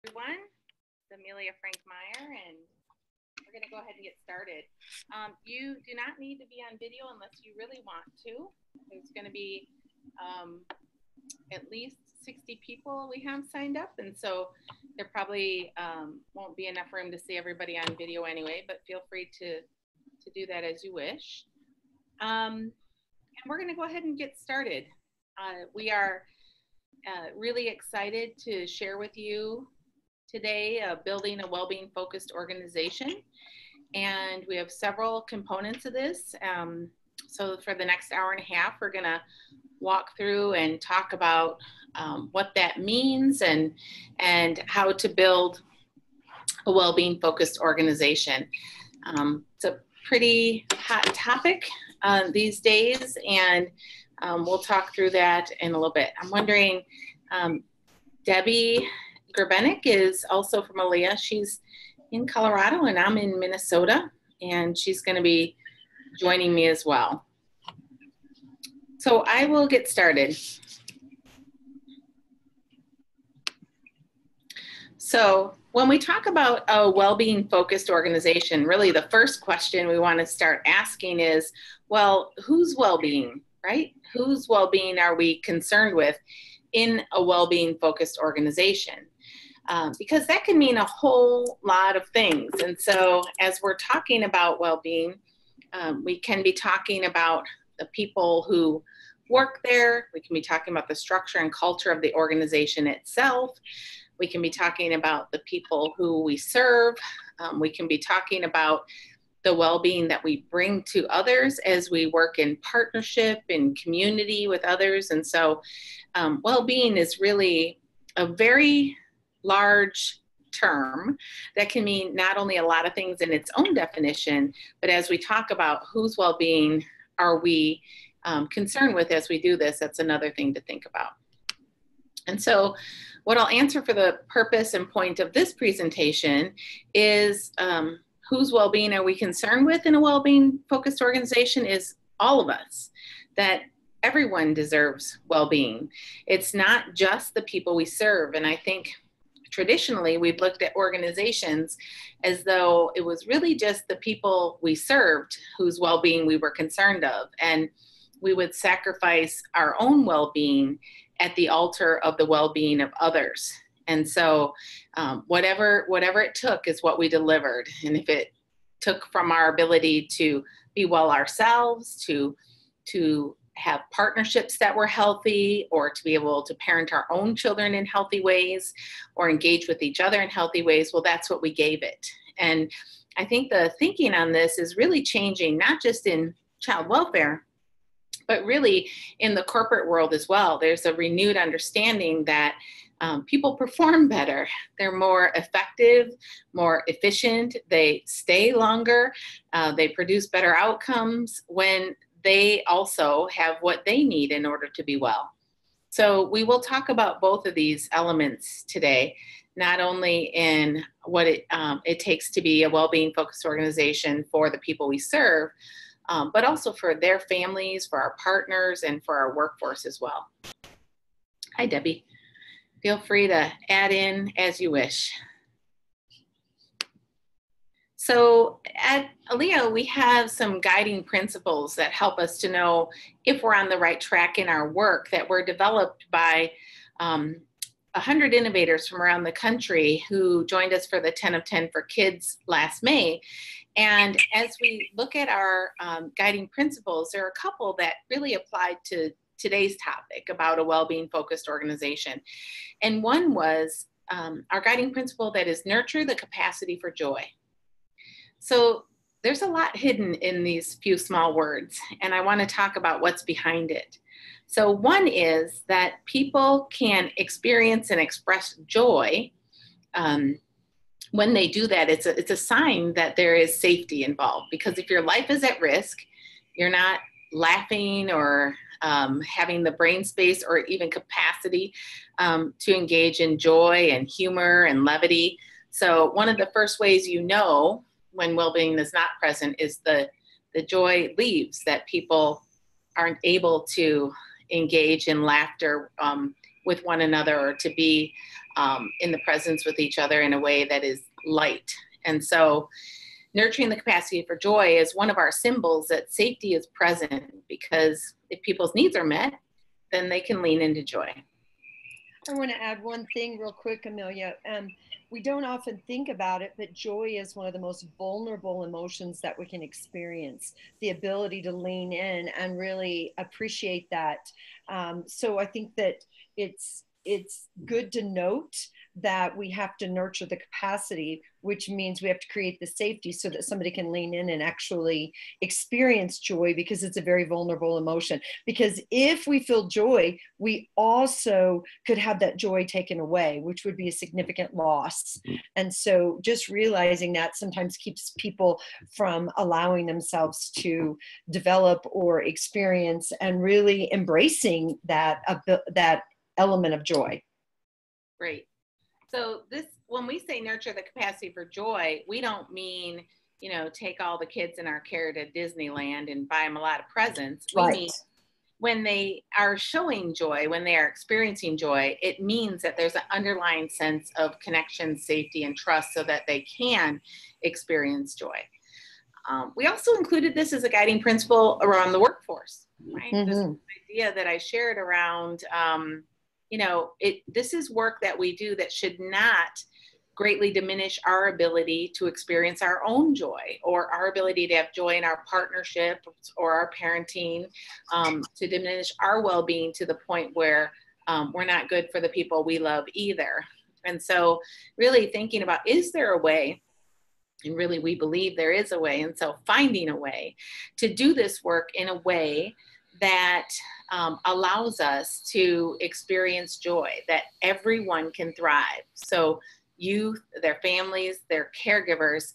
everyone. It's Amelia Frank Meyer, and we're going to go ahead and get started. You do not need to be on video unless you really want to. There's going to be at least 60 people we have signed up, and so there probably won't be enough room to see everybody on video anyway, but feel free to do that as you wish. And we're going to go ahead and get started. We are really excited to share with you today building a well-being-focused organization. And we have several components of this. So for the next hour and a half, we're going to walk through and talk about what that means and how to build a well-being-focused organization. It's a pretty hot topic these days, and we'll talk through that in a little bit. I'm wondering, Debbie Gerbenik is also from Aaliyah. She's in Colorado and I'm in Minnesota, and she's going to be joining me as well. So I will get started. So when we talk about a well-being focused organization, really the first question we want to start asking is, well, whose well-being, right? Whose well-being are we concerned with in a well-being focused organization? Because that can mean a whole lot of things. And so as we're talking about well-being, we can be talking about the people who work there. We can be talking about the structure and culture of the organization itself. We can be talking about the people who we serve. We can be talking about the well-being that we bring to others as we work in partnership, in community with others. And so well-being is really a very large term that can mean not only a lot of things in its own definition, but as we talk about whose well-being are we concerned with as we do this, that's another thing to think about. And so what I'll answer for the purpose and point of this presentation is whose well-being are we concerned with in a well-being focused organization is all of us, that everyone deserves well-being. It's not just the people we serve. And I think traditionally we've looked at organizations as though it was really just the people we served whose well-being we were concerned of. And we would sacrifice our own well-being at the altar of the well-being of others. And so whatever it took is what we delivered. And if it took from our ability to be well ourselves, to have partnerships that were healthy, or to be able to parent our own children in healthy ways, or engage with each other in healthy ways, well, that's what we gave it. And I think the thinking on this is really changing, not just in child welfare, but really in the corporate world as well. There's a renewed understanding that people perform better. They're more effective, more efficient. They stay longer. They produce better outcomes when they also have what they need in order to be well. So we will talk about both of these elements today, not only in what it takes to be a well-being focused organization for the people we serve, but also for their families, for our partners, and for our workforce as well. Hi, Debbie. Feel free to add in as you wish. So at Aaliyah, we have some guiding principles that help us to know if we're on the right track in our work that were developed by 100 innovators from around the country who joined us for the 10 of 10 for Kids last May. And as we look at our guiding principles, there are a couple that really applied to today's topic about a well-being focused organization. And one was our guiding principle that is nurture the capacity for joy. So there's a lot hidden in these few small words, and I want to talk about what's behind it. So one is that people can experience and express joy. When they do that, it's a sign that there is safety involved, because if your life is at risk, you're not laughing or having the brain space or even capacity to engage in joy and humor and levity. So one of the first ways you know when well-being is not present is the joy leaves, that people aren't able to engage in laughter with one another, or to be in the presence with each other in a way that is light. And so nurturing the capacity for joy is one of our symbols that safety is present, because if people's needs are met, then they can lean into joy. I want to add one thing real quick, Amelia. We don't often think about it, but joy is one of the most vulnerable emotions that we can experience. The ability to lean in and really appreciate that. So I think that it's good to note that we have to nurture the capacity, which means we have to create the safety so that somebody can lean in and actually experience joy, because it's a very vulnerable emotion. Because if we feel joy, we also could have that joy taken away, which would be a significant loss. And so just realizing that sometimes keeps people from allowing themselves to develop or experience and really embracing that element of joy. Great. So when we say nurture the capacity for joy, we don't mean, take all the kids in our care to Disneyland and buy them a lot of presents. We mean when they are showing joy, when they are experiencing joy, it means that there's an underlying sense of connection, safety, and trust so that they can experience joy. We also included this as a guiding principle around the workforce, right? Mm-hmm. This idea that I shared around, this is work that we do that should not greatly diminish our ability to experience our own joy, or our ability to have joy in our partnership or our parenting, to diminish our well-being to the point where we're not good for the people we love either. And so really thinking about, is there a way? And really, we believe there is a way. And so finding a way to do this work in a way that allows us to experience joy, that everyone can thrive. So youth, their families, their caregivers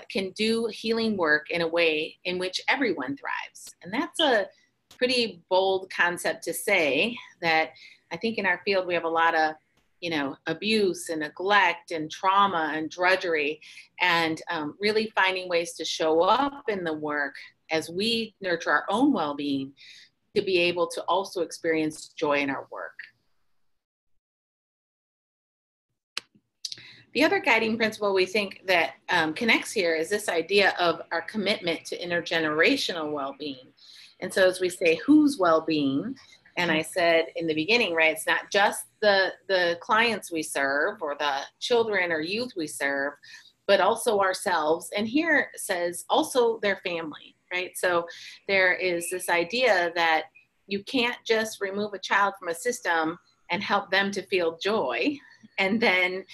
can do healing work in a way in which everyone thrives. And that's a pretty bold concept to say. That I think in our field we have a lot of abuse and neglect and trauma and drudgery, and really finding ways to show up in the work as we nurture our own well-being to be able to also experience joy in our work. The other guiding principle we think that connects here is this idea of our commitment to intergenerational well-being. And so as we say, whose well-being? And I said in the beginning, right, it's not just the clients we serve or the children or youth we serve, but also ourselves. And here it says also their family, right? So there is this idea that you can't just remove a child from a system and help them to feel joy, and then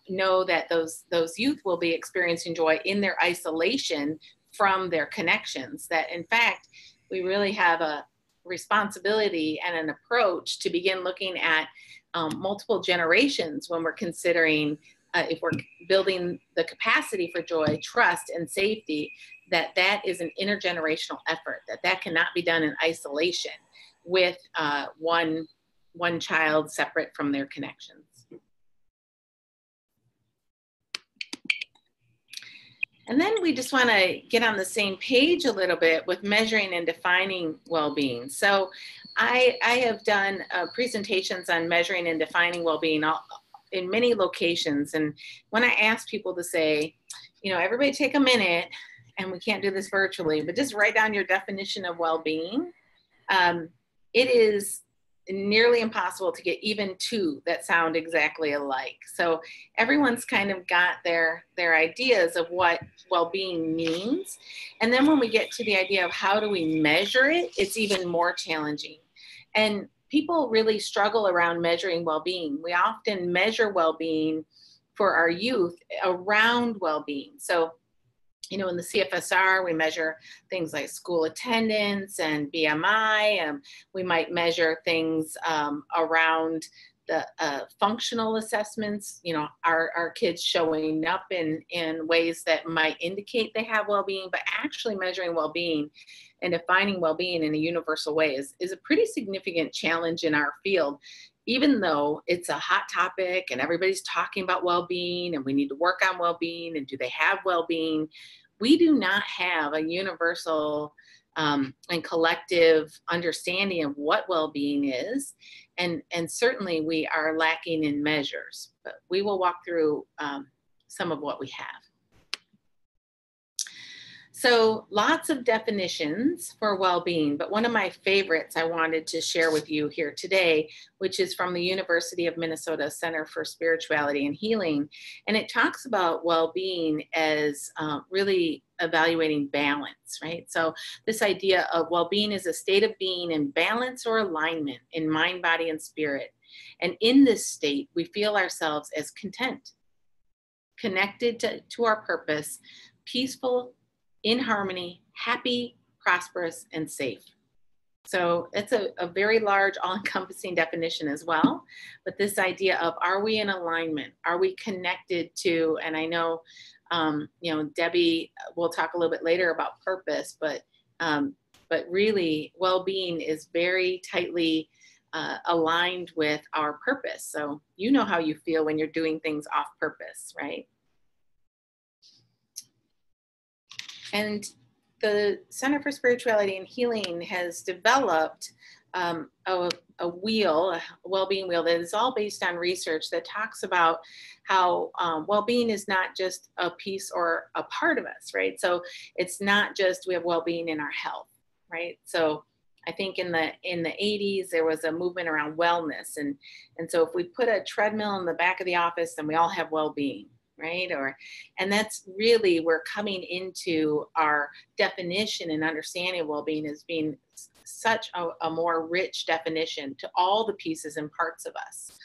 know that those youth will be experiencing joy in their isolation from their connections. That in fact, we really have a responsibility and an approach to begin looking at multiple generations when we're considering if we're building the capacity for joy, trust, and safety, that is an intergenerational effort, that cannot be done in isolation with one child separate from their connections. And then we just want to get on the same page a little bit with measuring and defining well-being. So I have done presentations on measuring and defining well-being in many locations. And when I ask people to say, everybody take a minute, and we can't do this virtually, but just write down your definition of well-being, it is nearly impossible to get even two that sound exactly alike. So everyone's kind of got their ideas of what well-being means. And then when we get to the idea of how do we measure it, it's even more challenging. And people really struggle around measuring well-being. We often measure well-being for our youth around well-being. So in the CFSR, we measure things like school attendance and BMI. We might measure things around the functional assessments. Our kids showing up in ways that might indicate they have well-being, but actually measuring well-being and defining well-being in a universal way is a pretty significant challenge in our field. Even though it's a hot topic and everybody's talking about well-being and we need to work on well-being and do they have well-being, we do not have a universal and collective understanding of what well-being is. And certainly we are lacking in measures, but we will walk through some of what we have. So lots of definitions for well-being, but one of my favorites I wanted to share with you here today, which is from the University of Minnesota Center for Spirituality and Healing. And it talks about well-being as really evaluating balance, right? So this idea of well-being is a state of being in balance or alignment in mind, body, and spirit. And in this state, we feel ourselves as content, connected to our purpose, peaceful, in harmony, happy, prosperous, and safe. So it's a very large, all-encompassing definition as well. But this idea of, are we in alignment? Are we connected to, and I know, Debbie will talk a little bit later about purpose, but really well-being is very tightly aligned with our purpose. So you know how you feel when you're doing things off purpose, right? And the Center for Spirituality and Healing has developed a wheel, a well-being wheel, that is all based on research that talks about how well-being is not just a piece or a part of us, right? So it's not just we have well-being in our health, right? So I think in the 80s, there was a movement around wellness. And so if we put a treadmill in the back of the office, then we all have well-being, right? And that's really, we're coming into our definition and understanding of well-being as being such a more rich definition to all the pieces and parts of us.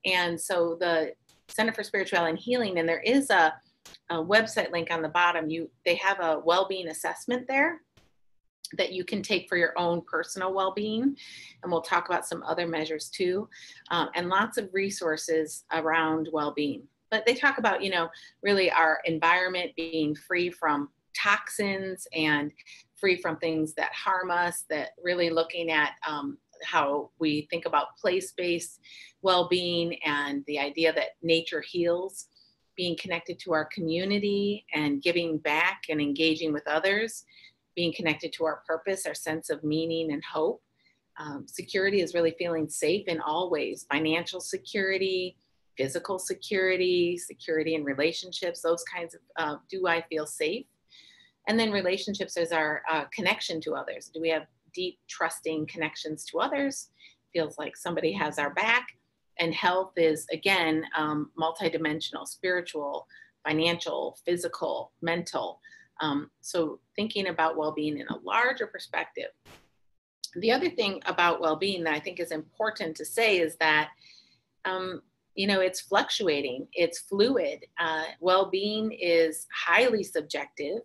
And so the Center for Spirituality and Healing, and there is a website link on the bottom, they have a well-being assessment there that you can take for your own personal well-being. And we'll talk about some other measures too, and lots of resources around well-being. But they talk about, really our environment being free from toxins and free from things that harm us, that really looking at how we think about place-based well-being and the idea that nature heals, being connected to our community and giving back and engaging with others, being connected to our purpose, our sense of meaning and hope. Security is really feeling safe in all ways, financial security, physical security, security in relationships, those kinds of, do I feel safe? And then relationships is our connection to others. Do we have deep, trusting connections to others? Feels like somebody has our back. And health is, again, multidimensional, spiritual, financial, physical, mental. So thinking about well-being in a larger perspective. The other thing about well-being that I think is important to say is that it's fluctuating, it's fluid. Well-being is highly subjective.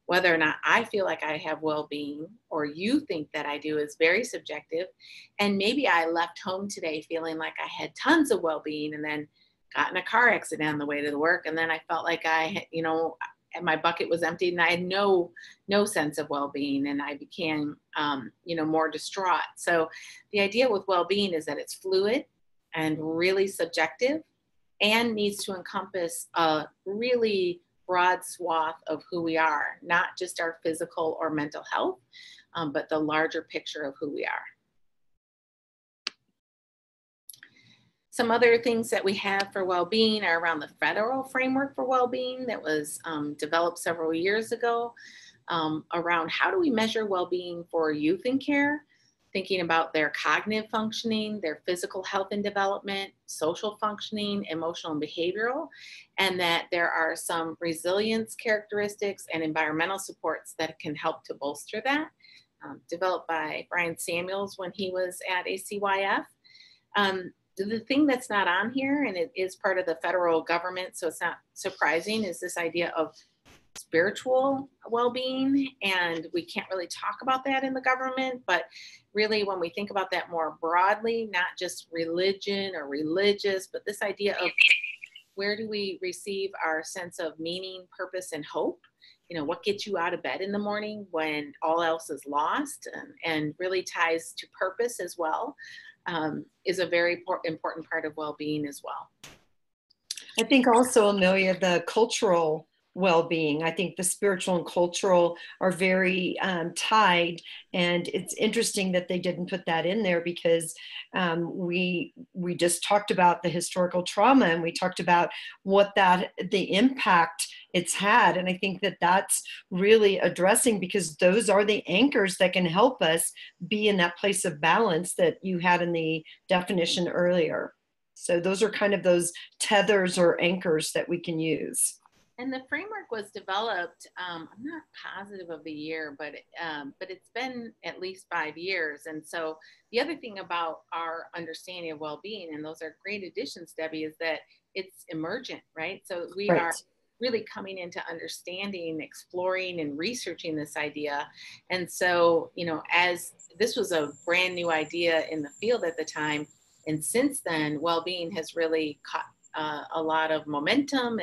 Whether or not I feel like I have well-being or you think that I do is very subjective. And maybe I left home today feeling like I had tons of well-being and then got in a car accident on the way to the work. And then I felt like my bucket was empty and I had no sense of well-being, and I became, more distraught. So the idea with well-being is that it's fluid and really subjective and needs to encompass a really broad swath of who we are, not just our physical or mental health, but the larger picture of who we are. Some other things that we have for well-being are around the federal framework for well-being that was developed several years ago, around how do we measure well-being for youth in care, thinking about their cognitive functioning, their physical health and development, social functioning, emotional and behavioral, and that there are some resilience characteristics and environmental supports that can help to bolster that, developed by Brian Samuels when he was at ACYF. The thing that's not on here, and it is part of the federal government, so it's not surprising, is this idea of spiritual well-being. And we can't really talk about that in the government, but really when we think about that more broadly, not just religion or religious, but this idea of where do we receive our sense of meaning, purpose, and hope? What gets you out of bed in the morning when all else is lost, and really ties to purpose as well, is a very important part of well-being as well. I think also, Amelia, the cultural well-being. I think the spiritual and cultural are very tied, and it's interesting that they didn't put that in there, because we just talked about the historical trauma, and we talked about the impact it's had, and I think that that's really addressing, because those are the anchors that can help us be in that place of balance that you had in the definition earlier. So those are kind of those tethers or anchors that we can use. And the framework was developed, I'm not positive of the year, but it's been at least 5 years. And so the other thing about our understanding of well-being, and those are great additions, Debbie, is that it's emergent, right? So we Right. are really coming into understanding, exploring, and researching this idea. And so, as this was a brand new idea in the field at the time, and since then, well-being has really caught a lot of momentum,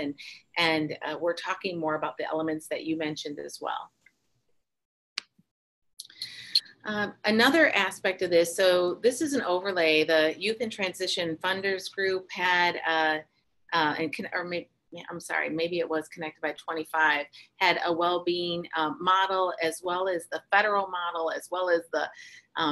and we're talking more about the elements that you mentioned as well. Another aspect of this, so this is an overlay. The Youth in Transition Funders Group had, maybe it was Connected by 25, had a well-being model, as well as the federal model, as well as the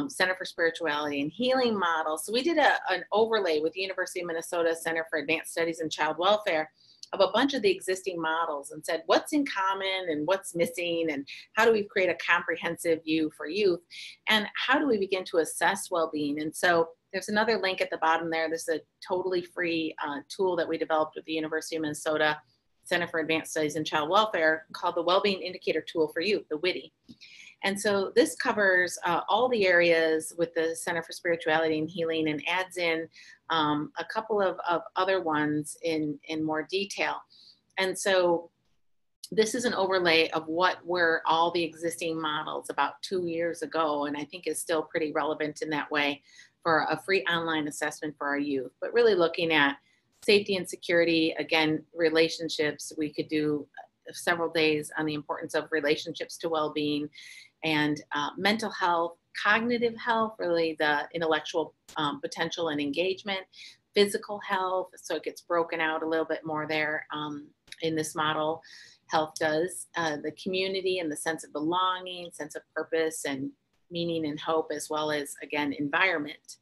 Center for Spirituality and Healing model. So we did an overlay with the University of Minnesota Center for Advanced Studies in Child Welfare of a bunch of the existing models, and said what's in common and what's missing, and how do we create a comprehensive view for youth, and how do we begin to assess well-being. And so there's another link at the bottom there. This is a totally free tool that we developed with the University of Minnesota Center for Advanced Studies in Child Welfare, called the Wellbeing Indicator Tool for Youth, the WITI. And so this covers all the areas with the Center for Spirituality and Healing, and adds in a couple of other ones in more detail. And so this is an overlay of what were all the existing models about 2 years ago, and I think is still pretty relevant in that way, for a free online assessment for our youth. But really looking at safety and security, again, relationships. We could do several days on the importance of relationships to well-being, and mental health, cognitive health, really the intellectual potential and engagement, physical health. So it gets broken out a little bit more there in this model. Health does the community and the sense of belonging, sense of purpose and meaning and hope, as well as, again, environment.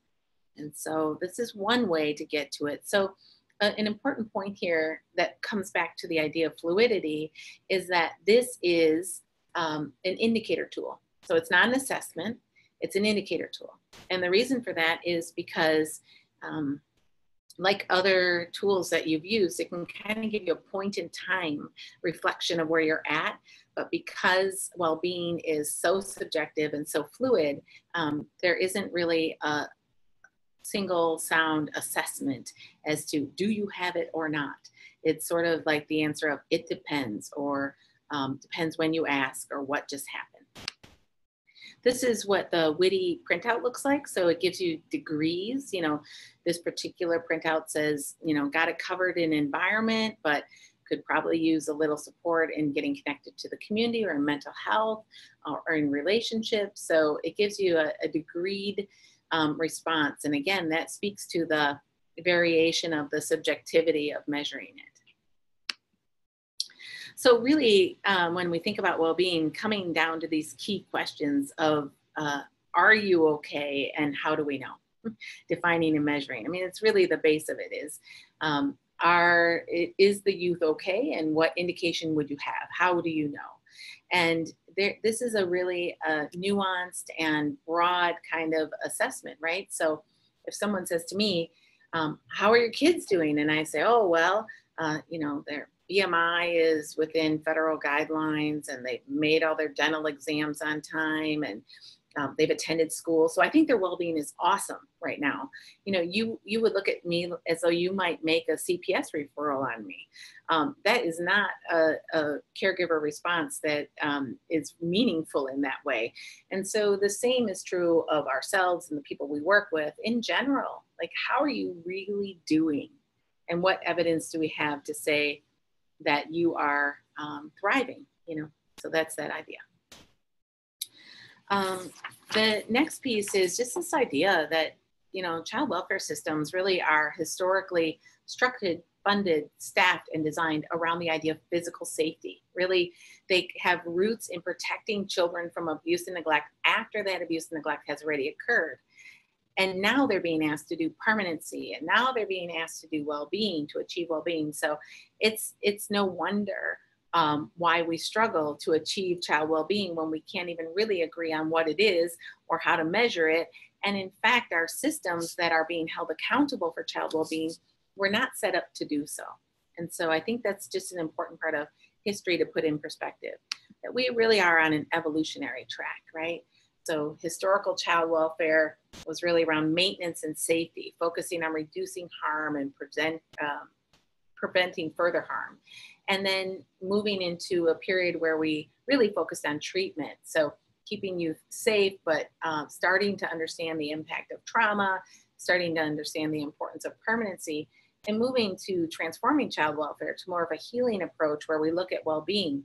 And so this is one way to get to it. So an important point here that comes back to the idea of fluidity is that this is an indicator tool. So it's not an assessment, it's an indicator tool. And the reason for that is because like other tools that you've used, it can kind of give you a point in time reflection of where you're at. But because well-being is so subjective and so fluid, there isn't really a single sound assessment as to do you have it or not. It's sort of like the answer of it depends, or depends when you ask, or what just happened. This is what the WITI printout looks like. So it gives you degrees. This particular printout says, got it covered in environment, but could probably use a little support in getting connected to the community, or in mental health, or in relationships. So it gives you a degreed response. And again, that speaks to the variation of the subjectivity of measuring it. So really, when we think about well-being, coming down to these key questions of, are you okay, and how do we know? Defining and measuring. I mean, it's really the base of it is, is the youth okay, and what indication would you have? How do you know? And this is a really nuanced and broad kind of assessment, right? So if someone says to me, how are your kids doing? And I say, oh, well, their BMI is within federal guidelines, and they've made all their dental exams on time, and they've attended school. So I think their well-being is awesome right now. You would look at me as though you might make a CPS referral on me. That is not a caregiver response that is meaningful in that way. And so the same is true of ourselves and the people we work with in general. Like, how are you really doing? And what evidence do we have to say that you are thriving? So that's that idea. The next piece is just this idea that, child welfare systems really are historically structured funded, staffed, and designed around the idea of physical safety. Really, they have roots in protecting children from abuse and neglect after that abuse and neglect has already occurred. And now they're being asked to do permanency, and now they're being asked to do well-being, to achieve well-being. So it's no wonder why we struggle to achieve child well-being when we can't even really agree on what it is or how to measure it. And in fact, our systems that are being held accountable for child well-being were not set up to do so. And so I think that's just an important part of history to put in perspective, that we really are on an evolutionary track, right? So historical child welfare was really around maintenance and safety, focusing on reducing harm and preventing further harm. And then moving into a period where we really focused on treatment. So keeping youth safe, but starting to understand the impact of trauma, starting to understand the importance of permanency, and moving to transforming child welfare to more of a healing approach where we look at well-being,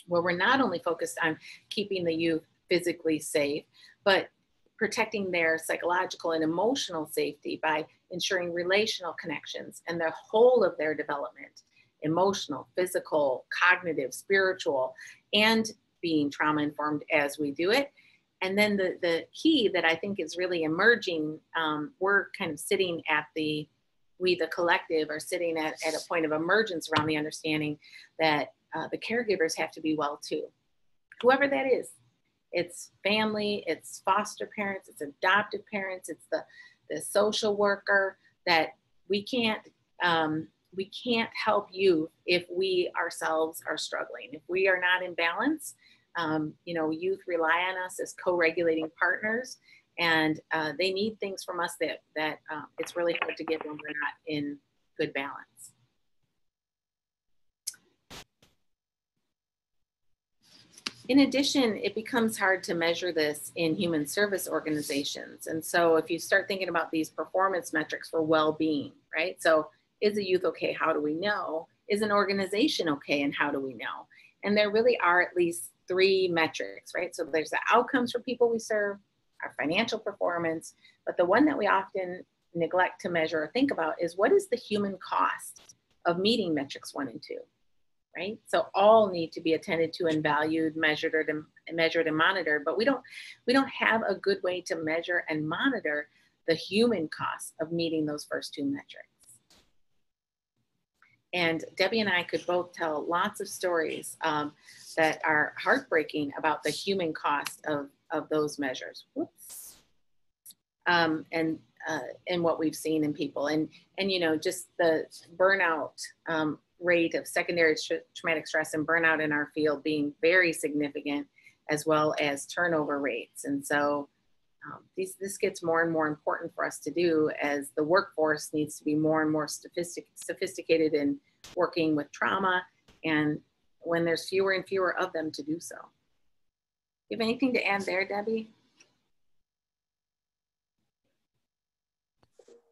where we're not only focused on keeping the youth physically safe, but protecting their psychological and emotional safety by ensuring relational connections and the whole of their development, emotional, physical, cognitive, spiritual, and being trauma informed as we do it. And then the key that I think is really emerging, we're kind of sitting at we the collective are sitting at a point of emergence around the understanding that the caregivers have to be well too, whoever that is. It's family, it's foster parents, it's adoptive parents, it's the social worker, that we can't help you if we ourselves are struggling. If we are not in balance, youth rely on us as co-regulating partners, and they need things from us that it's really hard to give when we're not in good balance. In addition, it becomes hard to measure this in human service organizations. And so if you start thinking about these performance metrics for well-being, right? So is a youth okay? How do we know? Is an organization okay? And how do we know? And there really are at least 3 metrics, right? So there's the outcomes for people we serve, our financial performance, but the one that we often neglect to measure or think about is what is the human cost of meeting metrics 1 and 2? Right? So all need to be attended to and valued, measured and monitored, but we don't have a good way to measure and monitor the human cost of meeting those first 2 metrics. And Debbie and I could both tell lots of stories that are heartbreaking about the human cost of those measures. Whoops. And what we've seen in people, and just the burnout rate of secondary traumatic stress and burnout in our field being very significant, as well as turnover rates. And so this gets more and more important for us to do as the workforce needs to be more and more sophisticated in working with trauma, and when there's fewer and fewer of them to do so. You have anything to add there, Debbie?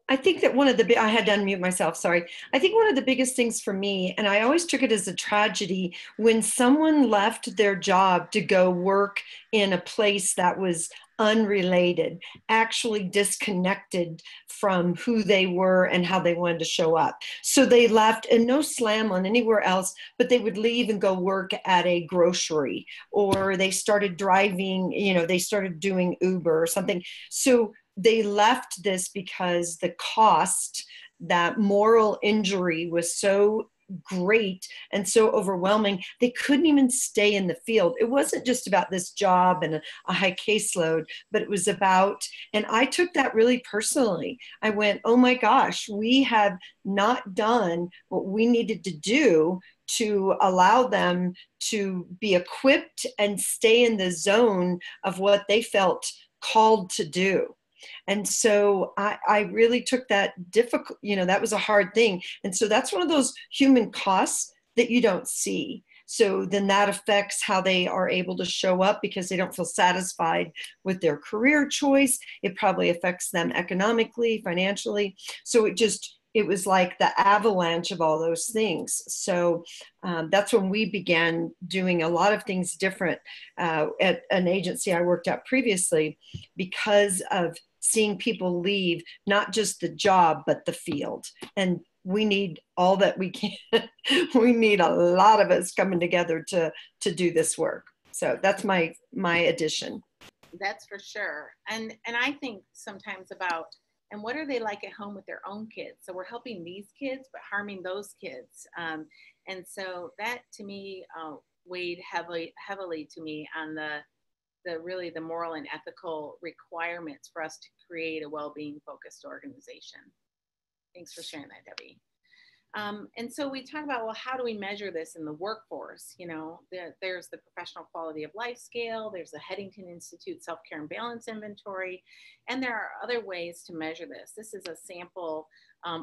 I think that I had to unmute myself, sorry. I think one of the biggest things for me, and I always took it as a tragedy, when someone left their job to go work in a place that was unrelated, actually disconnected from who they were and how they wanted to show up. So they left, and no slam on anywhere else, but they would leave and go work at a grocery, or they started driving, they started doing Uber or something. So they left this because the cost, that moral injury was so great and so overwhelming, they couldn't even stay in the field. It wasn't just about this job and a high caseload, but it was about, and I took that really personally. I went, oh my gosh, we have not done what we needed to do to allow them to be equipped and stay in the zone of what they felt called to do. And so I really took that difficult, that was a hard thing. And so that's one of those human costs that you don't see. So then that affects how they are able to show up because they don't feel satisfied with their career choice. It probably affects them economically, financially. So it was like the avalanche of all those things. So that's when we began doing a lot of things different at an agency I worked at previously, because of seeing people leave not just the job, but the field. And we need all that we can. We need a lot of us coming together to do this work. So that's my addition. That's for sure. And I think sometimes about, and what are they like at home with their own kids? So we're helping these kids, but harming those kids. And so that to me weighed heavily to me on the really the moral and ethical requirements for us to create a well-being focused organization. Thanks for sharing that, Debbie. And so we talk about, well, how do we measure this in the workforce? You know, there's the professional quality of life scale, there's the Headington Institute self-care and balance inventory, and there are other ways to measure this. This is a sample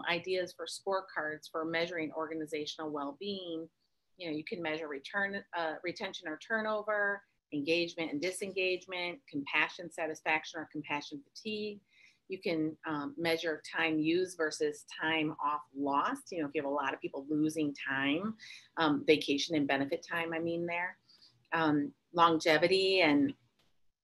ideas for scorecards for measuring organizational well-being. You know, you can measure retention or turnover, engagement and disengagement, compassion satisfaction or compassion fatigue. You can measure time used versus time off lost. You know, if you have a lot of people losing time, vacation and benefit time, I mean there. Longevity and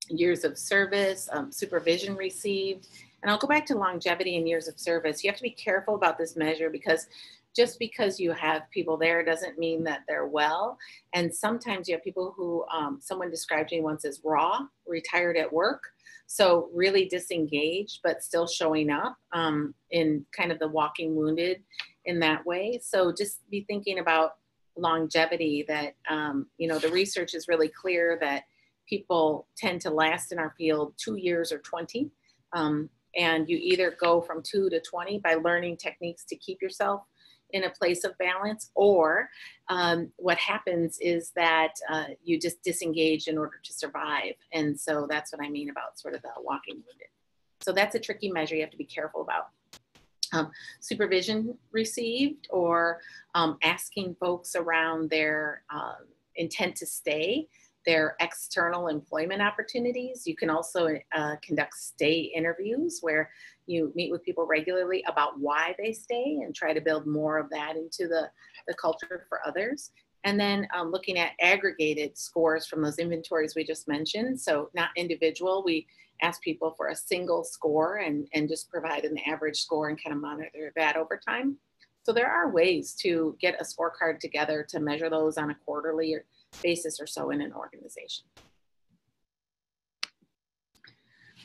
years of service, supervision received. And I'll go back to longevity and years of service. You have to be careful about this measure because just because you have people there doesn't mean that they're well. And sometimes you have people who, someone described me once as raw, retired at work. So really disengaged, but still showing up in kind of the walking wounded in that way. So just be thinking about longevity that, you know, the research is really clear that people tend to last in our field 2 years or 20. And you either go from 2 to 20 by learning techniques to keep yourself in a place of balance, or what happens is that you just disengage in order to survive. And so that's what I mean about sort of the walking wounded. So that's a tricky measure you have to be careful about. Supervision received, or asking folks around their intent to stay, their external employment opportunities. You can also conduct stay interviews where you meet with people regularly about why they stay and try to build more of that into the culture for others. And then looking at aggregated scores from those inventories we just mentioned. So not individual, we ask people for a single score and just provide an average score and kind of monitor that over time. So there are ways to get a scorecard together to measure those on a quarterly basis or so in an organization.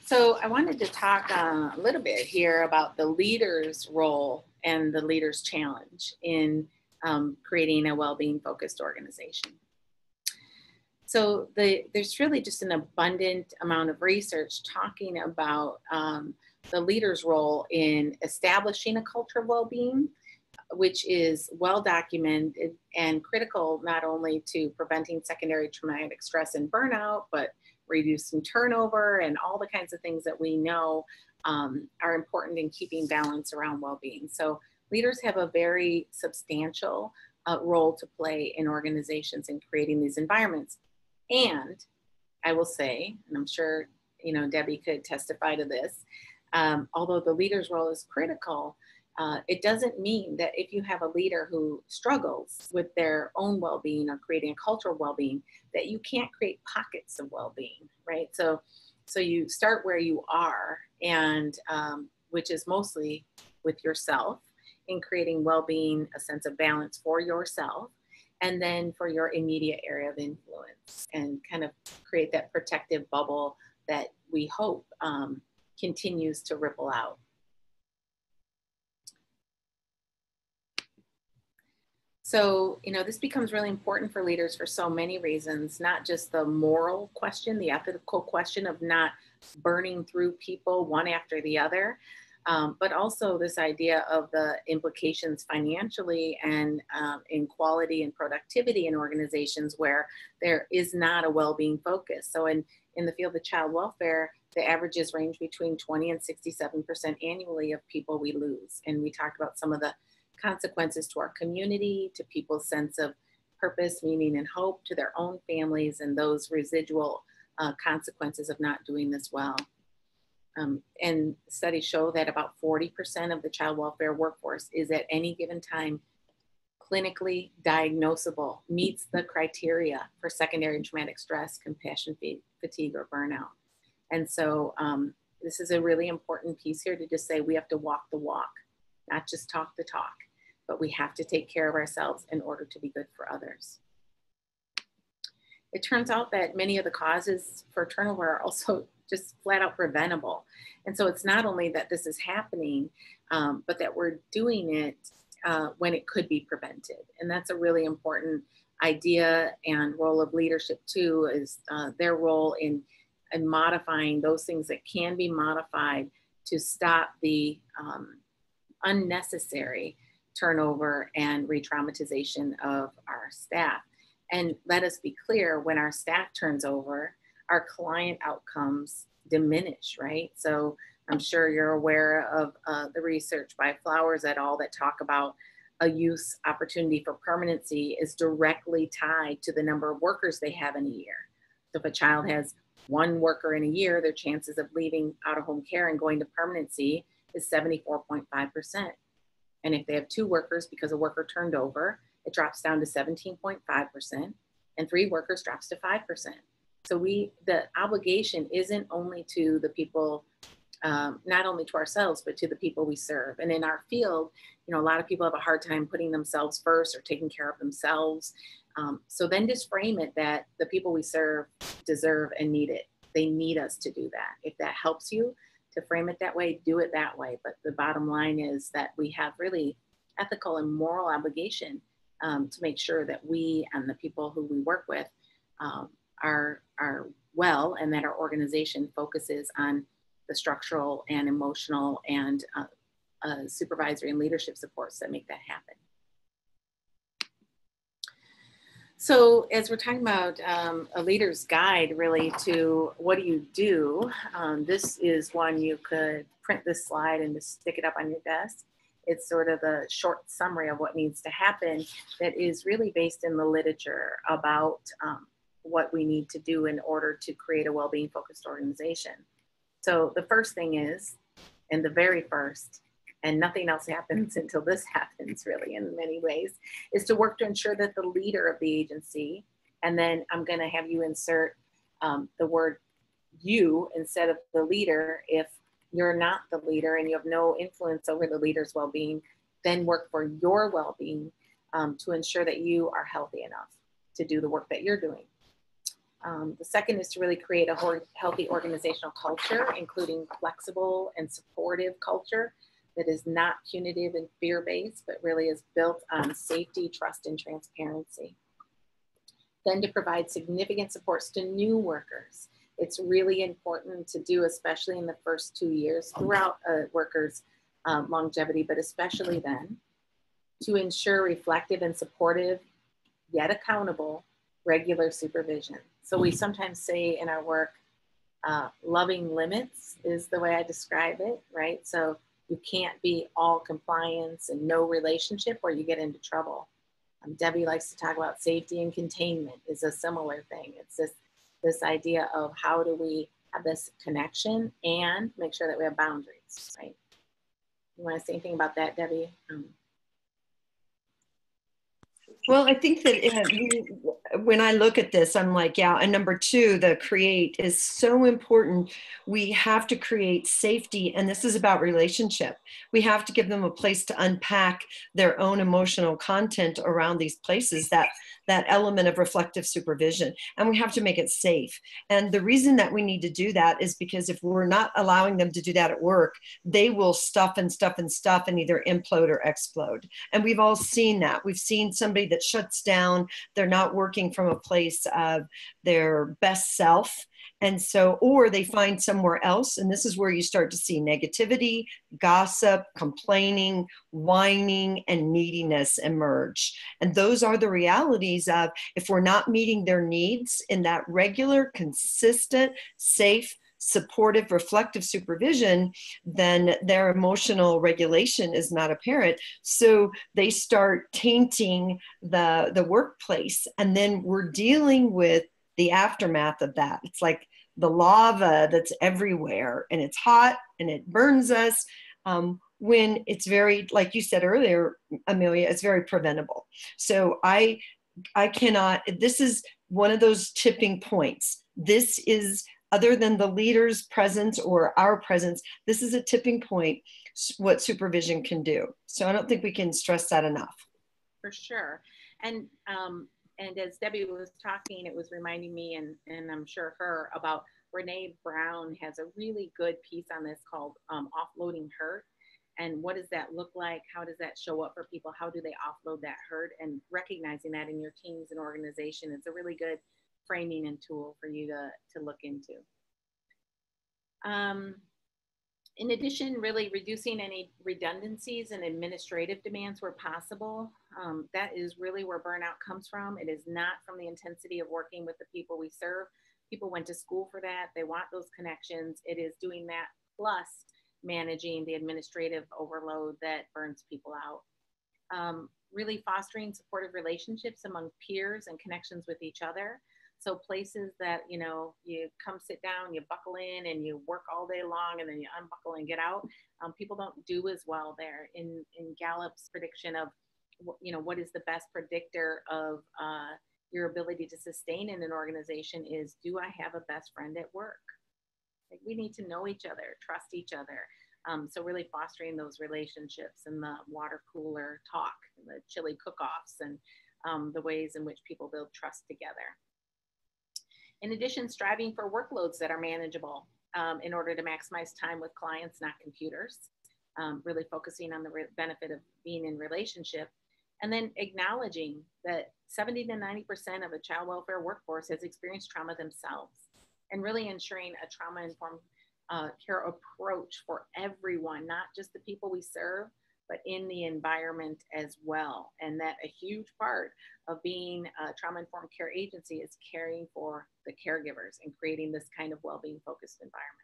So I wanted to talk a little bit here about the leader's role and the leader's challenge in creating a well-being focused organization. So there's really just an abundant amount of research talking about the leader's role in establishing a culture of well-being, which is well documented and critical not only to preventing secondary traumatic stress and burnout, but reducing turnover and all the kinds of things that we know are important in keeping balance around well-being. So leaders have a very substantial role to play in organizations in creating these environments. And I will say, and I'm sure, you know, Debbie could testify to this, although the leader's role is critical, it doesn't mean that if you have a leader who struggles with their own well-being or creating a culture of well-being, that you can't create pockets of well-being, right? So you start where you are, and which is mostly with yourself, in creating well-being, a sense of balance for yourself, and then for your immediate area of influence, and kind of create that protective bubble that we hope continues to ripple out. So, you know, this becomes really important for leaders for so many reasons, not just the moral question, the ethical question of not burning through people one after the other, but also this idea of the implications financially and in quality and productivity in organizations where there is not a well-being focus. So in the field of child welfare, the averages range between 20 and 67% annually of people we lose. And we talked about some of the consequences to our community, to people's sense of purpose, meaning, and hope, to their own families, and those residual consequences of not doing this well. And studies show that about 40% of the child welfare workforce is at any given time clinically diagnosable, meets the criteria for secondary traumatic stress, compassion fatigue, or burnout. And so this is a really important piece here to just say we have to walk the walk, not just talk the talk. but we have to take care of ourselves in order to be good for others. It turns out that many of the causes for turnover are also just flat out preventable. And so it's not only that this is happening, but that we're doing it when it could be prevented. And that's a really important idea and role of leadership too, is their role in modifying those things that can be modified to stop the unnecessary turnover and re-traumatization of our staff. And let us be clear, when our staff turns over, our client outcomes diminish, right? So I'm sure you're aware of the research by Flowers et al. That talk about a youth's opportunity for permanency is directly tied to the number of workers they have in a year. So if a child has one worker in a year, their chances of leaving out-of-home care and going to permanency is 74.5%. And if they have two workers because a worker turned over, it drops down to 17.5%, and three workers drops to 5%. So the obligation isn't only to the people, not only to ourselves, but to the people we serve. And in our field, a lot of people have a hard time putting themselves first or taking care of themselves. So then just frame it that the people we serve deserve and need it. They need us to do that. If that helps you to frame it that way, do it that way. But the bottom line is that we have really ethical and moral obligation to make sure that we and the people who we work with are well, and that our organization focuses on the structural and emotional and supervisory and leadership supports that make that happen. So as we're talking about a leader's guide really to what do you do, this is one you could print this slide and just stick it up on your desk. It's sort of a short summary of what needs to happen that is really based in the literature about what we need to do in order to create a well-being focused organization. So the first thing is, and the very first, and nothing else happens until this happens really in many ways, is to work to ensure that the leader of the agency, and then I'm going to have you insert the word you instead of the leader. If you're not the leader and you have no influence over the leader's well-being, then work for your well-being to ensure that you are healthy enough to do the work that you're doing. The second is to really create a healthy organizational culture, including flexible and supportive culture that is not punitive and fear-based, but really is built on safety, trust, and transparency. Then to provide significant supports to new workers. It's really important to do, especially in the first 2 years throughout a worker's longevity, but especially then, to ensure reflective and supportive, yet accountable, regular supervision. So we sometimes say in our work, loving limits is the way I describe it, right? So you can't be all compliance and no relationship or you get into trouble. Debbie likes to talk about safety and containment is a similar thing. It's this idea of how do we have this connection and make sure that we have boundaries, right? You want to say anything about that, Debbie? Well, I think that when I look at this, I'm like, yeah. And number two, the create is so important. We have to create safety. And this is about relationship. We have to give them a place to unpack their own emotional content around these places, that element of reflective supervision. And we have to make it safe. And the reason that we need to do that is because if we're not allowing them to do that at work, they will stuff and stuff and stuff and either implode or explode. And we've all seen that. We've seen somebody that shuts down. They're not working from a place of their best self. And so, or they find somewhere else. And this is where you start to see negativity, gossip, complaining, whining, and neediness emerge. And those are the realities of if we're not meeting their needs in that regular, consistent, safe, supportive, reflective supervision, then their emotional regulation is not apparent. So they start tainting the workplace. And then we're dealing with the aftermath of that. It's like the lava that's everywhere and it's hot and it burns us when it's very, like you said earlier, Amelia, it's very preventable. So I cannot, this is one of those tipping points. This is other than the leader's presence or our presence, this is a tipping point, what supervision can do. So I don't think we can stress that enough. For sure. And as Debbie was talking, it was reminding me, and I'm sure her, about Brene Brown has a really good piece on this called Offloading Hurt. And what does that look like? How does that show up for people? How do they offload that hurt? And recognizing that in your teams and organization, it's a really good framing and tool for you to look into. In addition, really reducing any redundancies and administrative demands where possible. That is really where burnout comes from. It is not from the intensity of working with the people we serve. People went to school for that. They want those connections. It is doing that plus managing the administrative overload that burns people out. Really fostering supportive relationships among peers and connections with each other. So places that, you know, you come sit down, you buckle in and you work all day long and then you unbuckle and get out. People don't do as well there. In Gallup's prediction of, you know, what is the best predictor of your ability to sustain in an organization is, do I have a best friend at work? Like, we need to know each other, trust each other. So really fostering those relationships and the water cooler talk, and the chili cook-offs, and the ways in which people build trust together. In addition, striving for workloads that are manageable in order to maximize time with clients, not computers. Really focusing on the benefit of being in relationship. And then acknowledging that 70 to 90% of a child welfare workforce has experienced trauma themselves, and really ensuring a trauma-informed care approach for everyone, not just the people we serve, but in the environment as well. And that a huge part of being a trauma-informed care agency is caring for the caregivers and creating this kind of well-being-focused environment.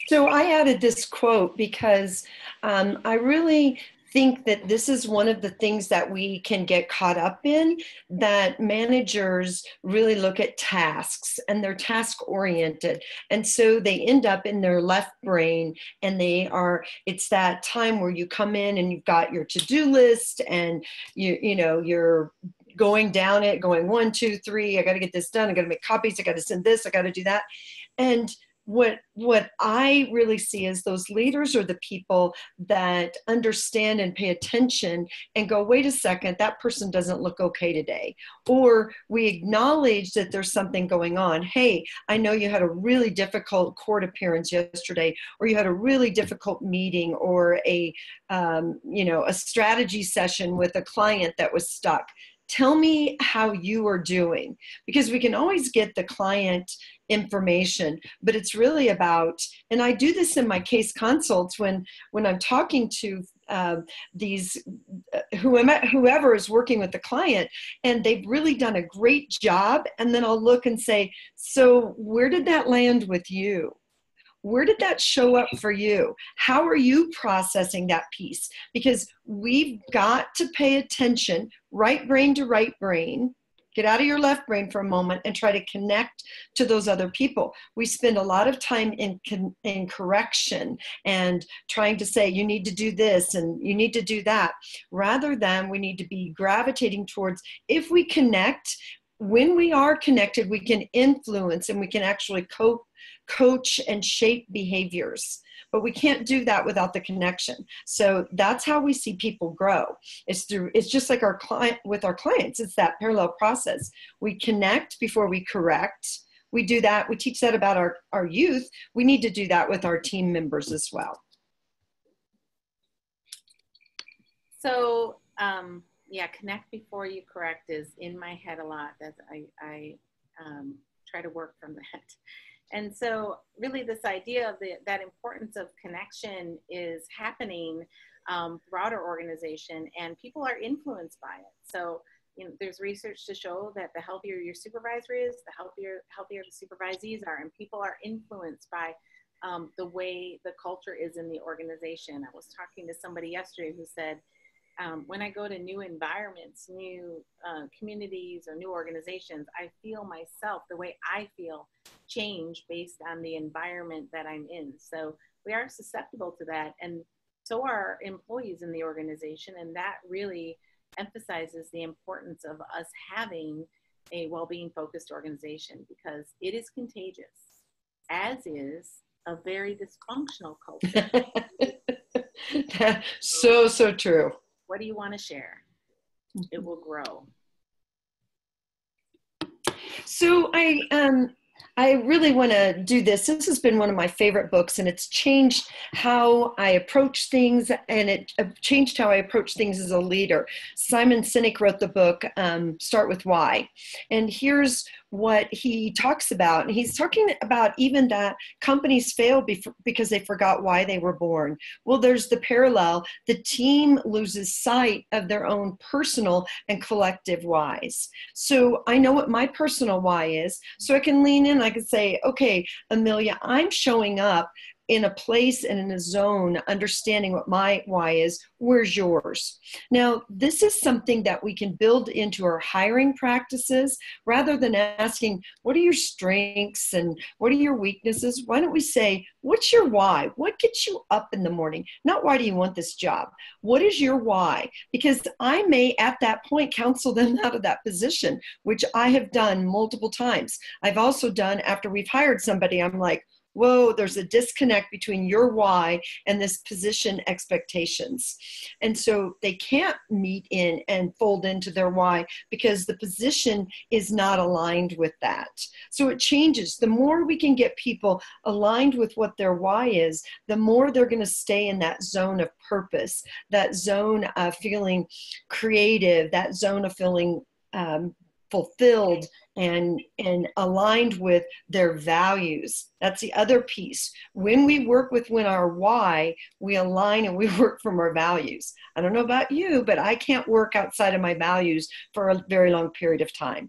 So I added this quote because I really think that this is one of the things that we can get caught up in, that managers really look at tasks and they're task oriented. And so they end up in their left brain, and it's that time where you come in and you've got your to-do list, and you're going down it, going 1, 2, 3, I got to get this done. I got to make copies. I got to send this. I got to do that. And what I really see is those leaders are the people that understand and pay attention and go, wait a second, that person doesn't look okay today. Or we acknowledge that there's something going on. Hey, I know you had a really difficult court appearance yesterday, or you had a really difficult meeting, or a strategy session with a client that was stuck. Tell me how you are doing, because we can always get the client information, but it's really about, and I do this in my case consults when I'm talking to whoever is working with the client, and they've really done a great job, and then I'll look and say, so where did that land with you? Where did that show up for you? How are you processing that piece? Because we've got to pay attention, right brain to right brain. Get out of your left brain for a moment and try to connect to those other people. We spend a lot of time in correction and trying to say, you need to do this and you need to do that, rather than we need to be gravitating towards, if we connect, when we are connected, we can influence and we can actually coach and shape behaviors. But we can't do that without the connection. So that's how we see people grow. It's just like with our clients. It's that parallel process. We connect before we correct. We do that. We teach that about our youth. We need to do that with our team members as well. So, connect before you correct is in my head a lot. I try to work from that. And so really this idea of that importance of connection is happening throughout our organization, and people are influenced by it. So, there's research to show that the healthier your supervisor is, the healthier the supervisees are, and people are influenced by the way the culture is in the organization. I was talking to somebody yesterday who said, when I go to new environments, new communities or new organizations, I feel myself, the way I feel, change based on the environment that I'm in. So we are susceptible to that. And so are employees in the organization. And that really emphasizes the importance of us having a well-being focused organization, because it is contagious, as is a very dysfunctional culture. So true. What do you want to share? It will grow. So I really want to do this. This has been one of my favorite books, and it's changed how I approach things, and it changed how I approach things as a leader. Simon Sinek wrote the book, Start With Why. And here's what he talks about. And he's talking about even that companies fail because they forgot why they were born. Well, there's the parallel. The team loses sight of their own personal and collective whys. So I know what my personal why is, so I can lean in. I can say, okay, Amelia, I'm showing up in a place and in a zone, understanding what my why is. Where's yours? Now, this is something that we can build into our hiring practices rather than asking, what are your strengths and what are your weaknesses? Why don't we say, what's your why? What gets you up in the morning? Not why do you want this job? What is your why? Because I may at that point counsel them out of that position, which I have done multiple times. I've also done after we've hired somebody, I'm like, whoa, there's a disconnect between your why and this position expectations. And so they can't meet in and fold into their why because the position is not aligned with that. So it changes. The more we can get people aligned with what their why is, the more they're going to stay in that zone of purpose, that zone of feeling creative, that zone of feeling fulfilled and aligned with their values. That's the other piece. When we work within our why, we align and we work from our values. I don't know about you, but I can't work outside of my values for a very long period of time.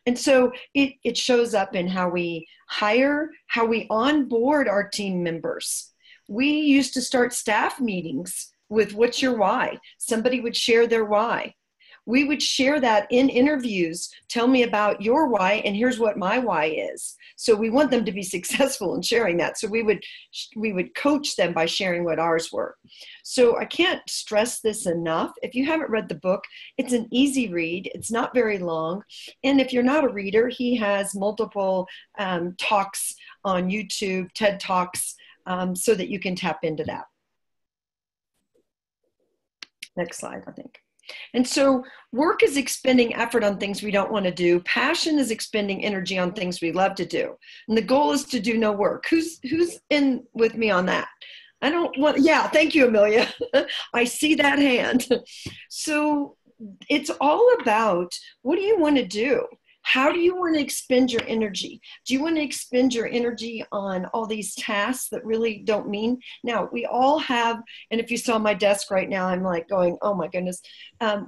And so it shows up in how we hire, how we onboard our team members. We used to start staff meetings with what's your why? Somebody would share their why. We would share that in interviews. Tell me about your why, and here's what my why is. So we want them to be successful in sharing that. So we would coach them by sharing what ours were. So I can't stress this enough. If you haven't read the book, it's an easy read. It's not very long. And if you're not a reader, he has multiple talks on YouTube, TED Talks, so that you can tap into that. Next slide, I think. And so work is expending effort on things we don't want to do. Passion is expending energy on things we love to do. And the goal is to do no work. Who's in with me on that? I don't want, yeah, thank you, Amelia. I see that hand. So it's all about, what do you want to do? How do you want to expend your energy? Do you want to expend your energy on all these tasks that really don't mean? Now, we all have, and if you saw my desk right now, I'm like going, oh my goodness.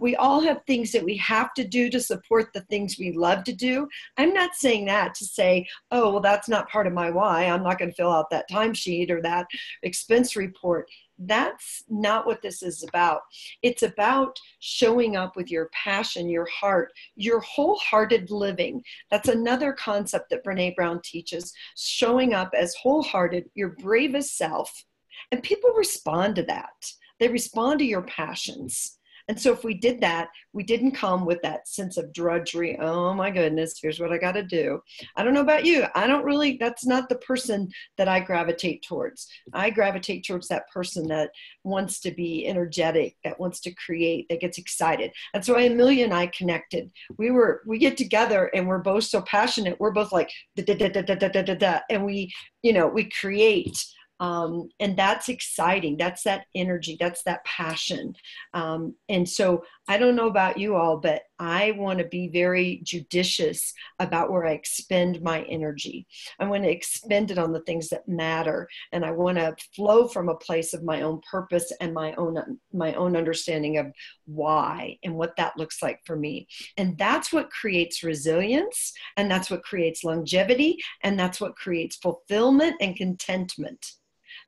We all have things that we have to do to support the things we love to do. I'm not saying that to say, oh, well, that's not part of my why. I'm not going to fill out that timesheet or that expense report. That's not what this is about. It's about showing up with your passion, your heart, your wholehearted living. That's another concept that Brené Brown teaches, showing up as wholehearted, your bravest self. And people respond to that. They respond to your passions. And so if we did that, we didn't come with that sense of drudgery. Oh my goodness, here's what I got to do. I don't know about you. That's not the person that I gravitate towards. I gravitate towards that person that wants to be energetic, that wants to create, that gets excited. That's why Amelia and I connected. We get together and we're both so passionate. We're both like, da, da, da, da, da, da, da, da, and we create. And that's exciting. That's that energy. That's that passion. And so I don't know about you all, but I want to be very judicious about where I expend my energy. I want to expend it on the things that matter. And I want to flow from a place of my own purpose and my own understanding of why and what that looks like for me. And that's what creates resilience. And that's what creates longevity. And that's what creates fulfillment and contentment.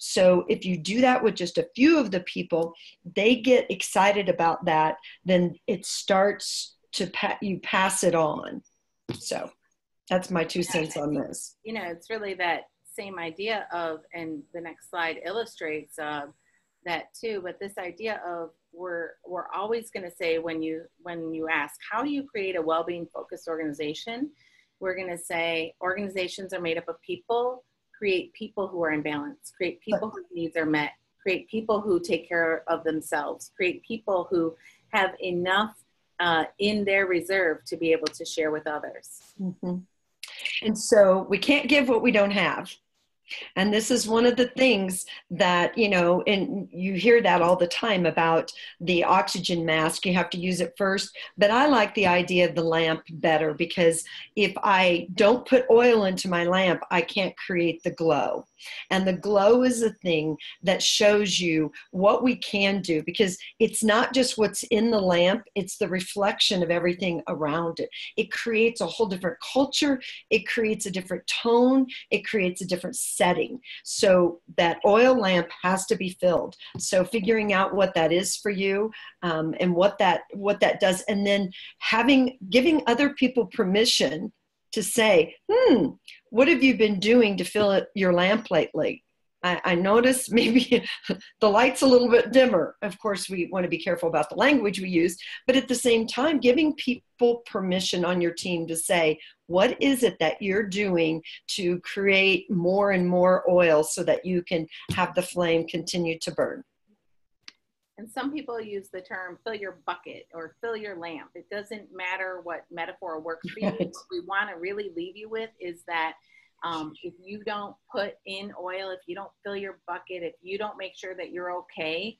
So if you do that with just a few of the people, they get excited about that, then it starts to you pass it on. So that's my 2 cents on this. It's really that same idea of, and the next slide illustrates that that too. But this idea of we're always going to say, when you ask, how do you create a well-being focused organization? We're going to say organizations are made up of people. Create people who are in balance. Create people whose needs are met. Create people who take care of themselves. Create people who have enough in their reserve to be able to share with others. Mm-hmm. And so we can't give what we don't have. And this is one of the things that, you know, and you hear that all the time about the oxygen mask. You have to use it first. But I like the idea of the lamp better, because if I don't put oil into my lamp, I can't create the glow. And the glow is the thing that shows you what we can do, because it's not just what's in the lamp, it's the reflection of everything around it. It creates a whole different culture. It creates a different tone. It creates a different setting. So that oil lamp has to be filled. So figuring out what that is for you, and what that does, and then giving other people permission to say, what have you been doing to fill your lamp lately? I notice maybe the light's a little bit dimmer. Of course, we want to be careful about the language we use, but at the same time, giving people permission on your team to say, what is it that you're doing to create more and more oil so that you can have the flame continue to burn? And some people use the term fill your bucket or fill your lamp. It doesn't matter what metaphor works for you. What we want to really leave you with is that if you don't put in oil, if you don't fill your bucket, if you don't make sure that you're okay,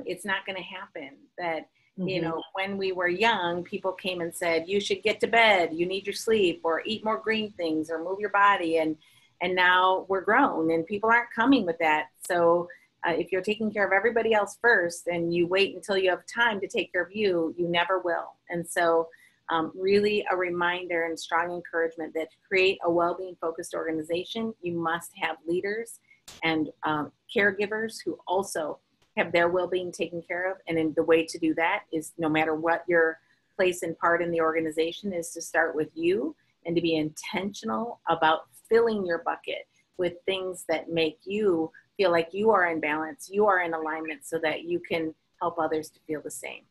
it's not going to happen. That, you know, when we were young, people came and said, you should get to bed, you need your sleep, or eat more green things, or move your body. And now we're grown and people aren't coming with that. So if you're taking care of everybody else first and you wait until you have time to take care of you, you never will. And so really a reminder and strong encouragement that to create a well-being focused organization, you must have leaders and caregivers who also have their well-being taken care of. And the way to do that is, no matter what your place and part in the organization is, to start with you and to be intentional about filling your bucket with things that make you feel like you are in balance, you are in alignment, so that you can help others to feel the same.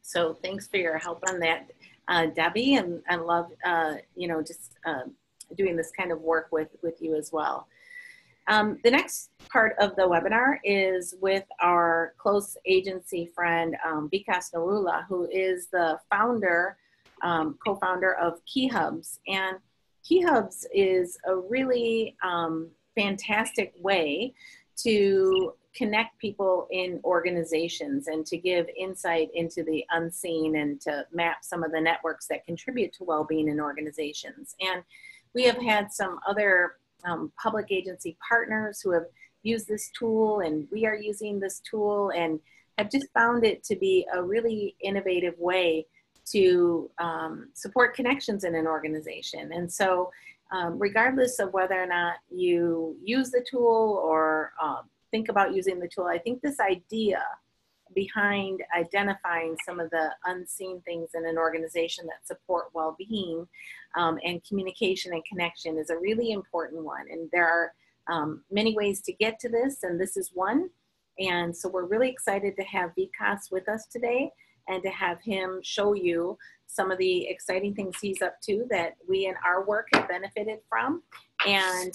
So thanks for your help on that, Debbie, and I love, you know, just doing this kind of work with you as well. The next part of the webinar is with our close agency friend, Vikas Narula, who is the founder, co-founder of Key Hubs. And Key Hubs is a really fantastic way to connect people in organizations and to give insight into the unseen and to map some of the networks that contribute to well-being in organizations. And we have had some other public agency partners who have used this tool, and we are using this tool and have just found it to be a really innovative way to support connections in an organization. And so regardless of whether or not you use the tool or think about using the tool, I think this idea behind identifying some of the unseen things in an organization that support well-being and communication and connection is a really important one. And there are many ways to get to this, and this is one. And so we're really excited to have Vikas with us today and to have him show you some of the exciting things he's up to that we in our work have benefited from. And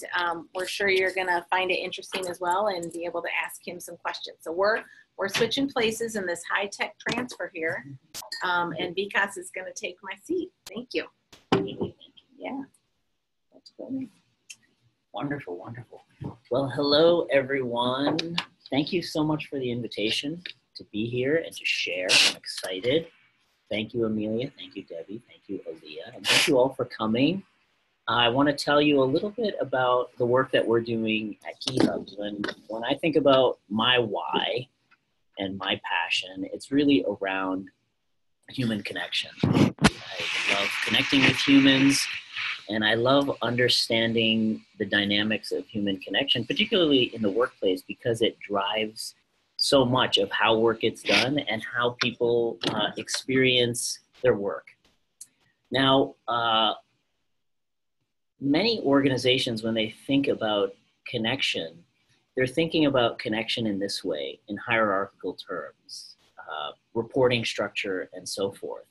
we're sure you're gonna find it interesting as well and be able to ask him some questions. So we're switching places in this high-tech transfer here. And Vikas is gonna take my seat. Thank you. Yeah. That's good. Wonderful, wonderful. Well, hello, everyone. Thank you so much for the invitation to be here and to share. I'm excited. Thank you, Amelia. Thank you, Debbie. Thank you, Aaliyah. And thank you all for coming. I want to tell you a little bit about the work that we're doing at Key Hubs. When I think about my why and my passion, it's really around human connection. I love connecting with humans, and I love understanding the dynamics of human connection, particularly in the workplace, because it drives so much of how work gets done and how people experience their work. Now, many organizations, when they think about connection, they're thinking about connection in this way, in hierarchical terms, reporting structure, and so forth.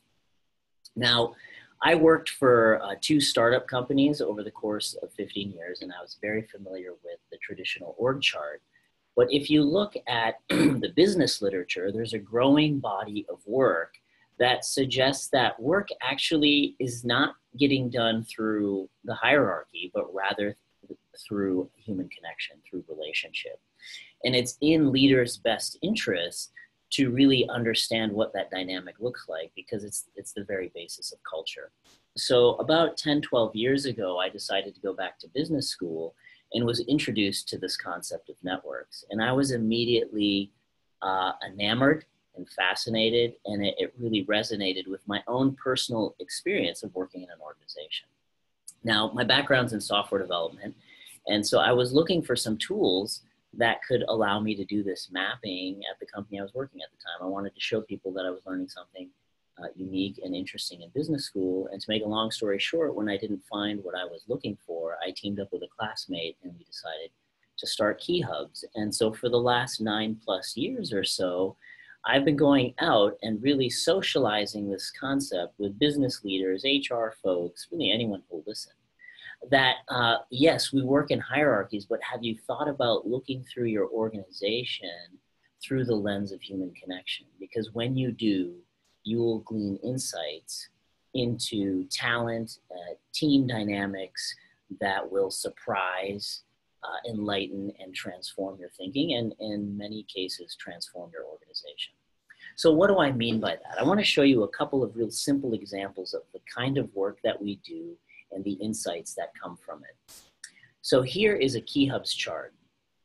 Now, I worked for 2 startup companies over the course of 15 years, and I was very familiar with the traditional org chart. But if you look at the business literature, there's a growing body of work that suggests that work actually is not getting done through the hierarchy, but rather through human connection, through relationship. And it's in leaders' best interest to really understand what that dynamic looks like, because it's the very basis of culture. So about 10, 12 years ago, I decided to go back to business school and was introduced to this concept of networks. And I was immediately enamored and fascinated, and it really resonated with my own personal experience of working in an organization. Now, my background's in software development, and so I was looking for some tools that could allow me to do this mapping at the company I was working at the time. I wanted to show people that I was learning something unique and interesting in business school. And to make a long story short, when I didn't find what I was looking for, I teamed up with a classmate and we decided to start Key Hubs. And so for the last 9+ years or so, I've been going out and really socializing this concept with business leaders, HR folks, really anyone who will listen. That yes, we work in hierarchies, but have you thought about looking through your organization through the lens of human connection? Because when you do, you will glean insights into talent, team dynamics that will surprise, enlighten, and transform your thinking, and in many cases, transform your organization. So what do I mean by that? I want to show you a couple of real simple examples of the kind of work that we do and the insights that come from it. So here is a Key Hubs chart.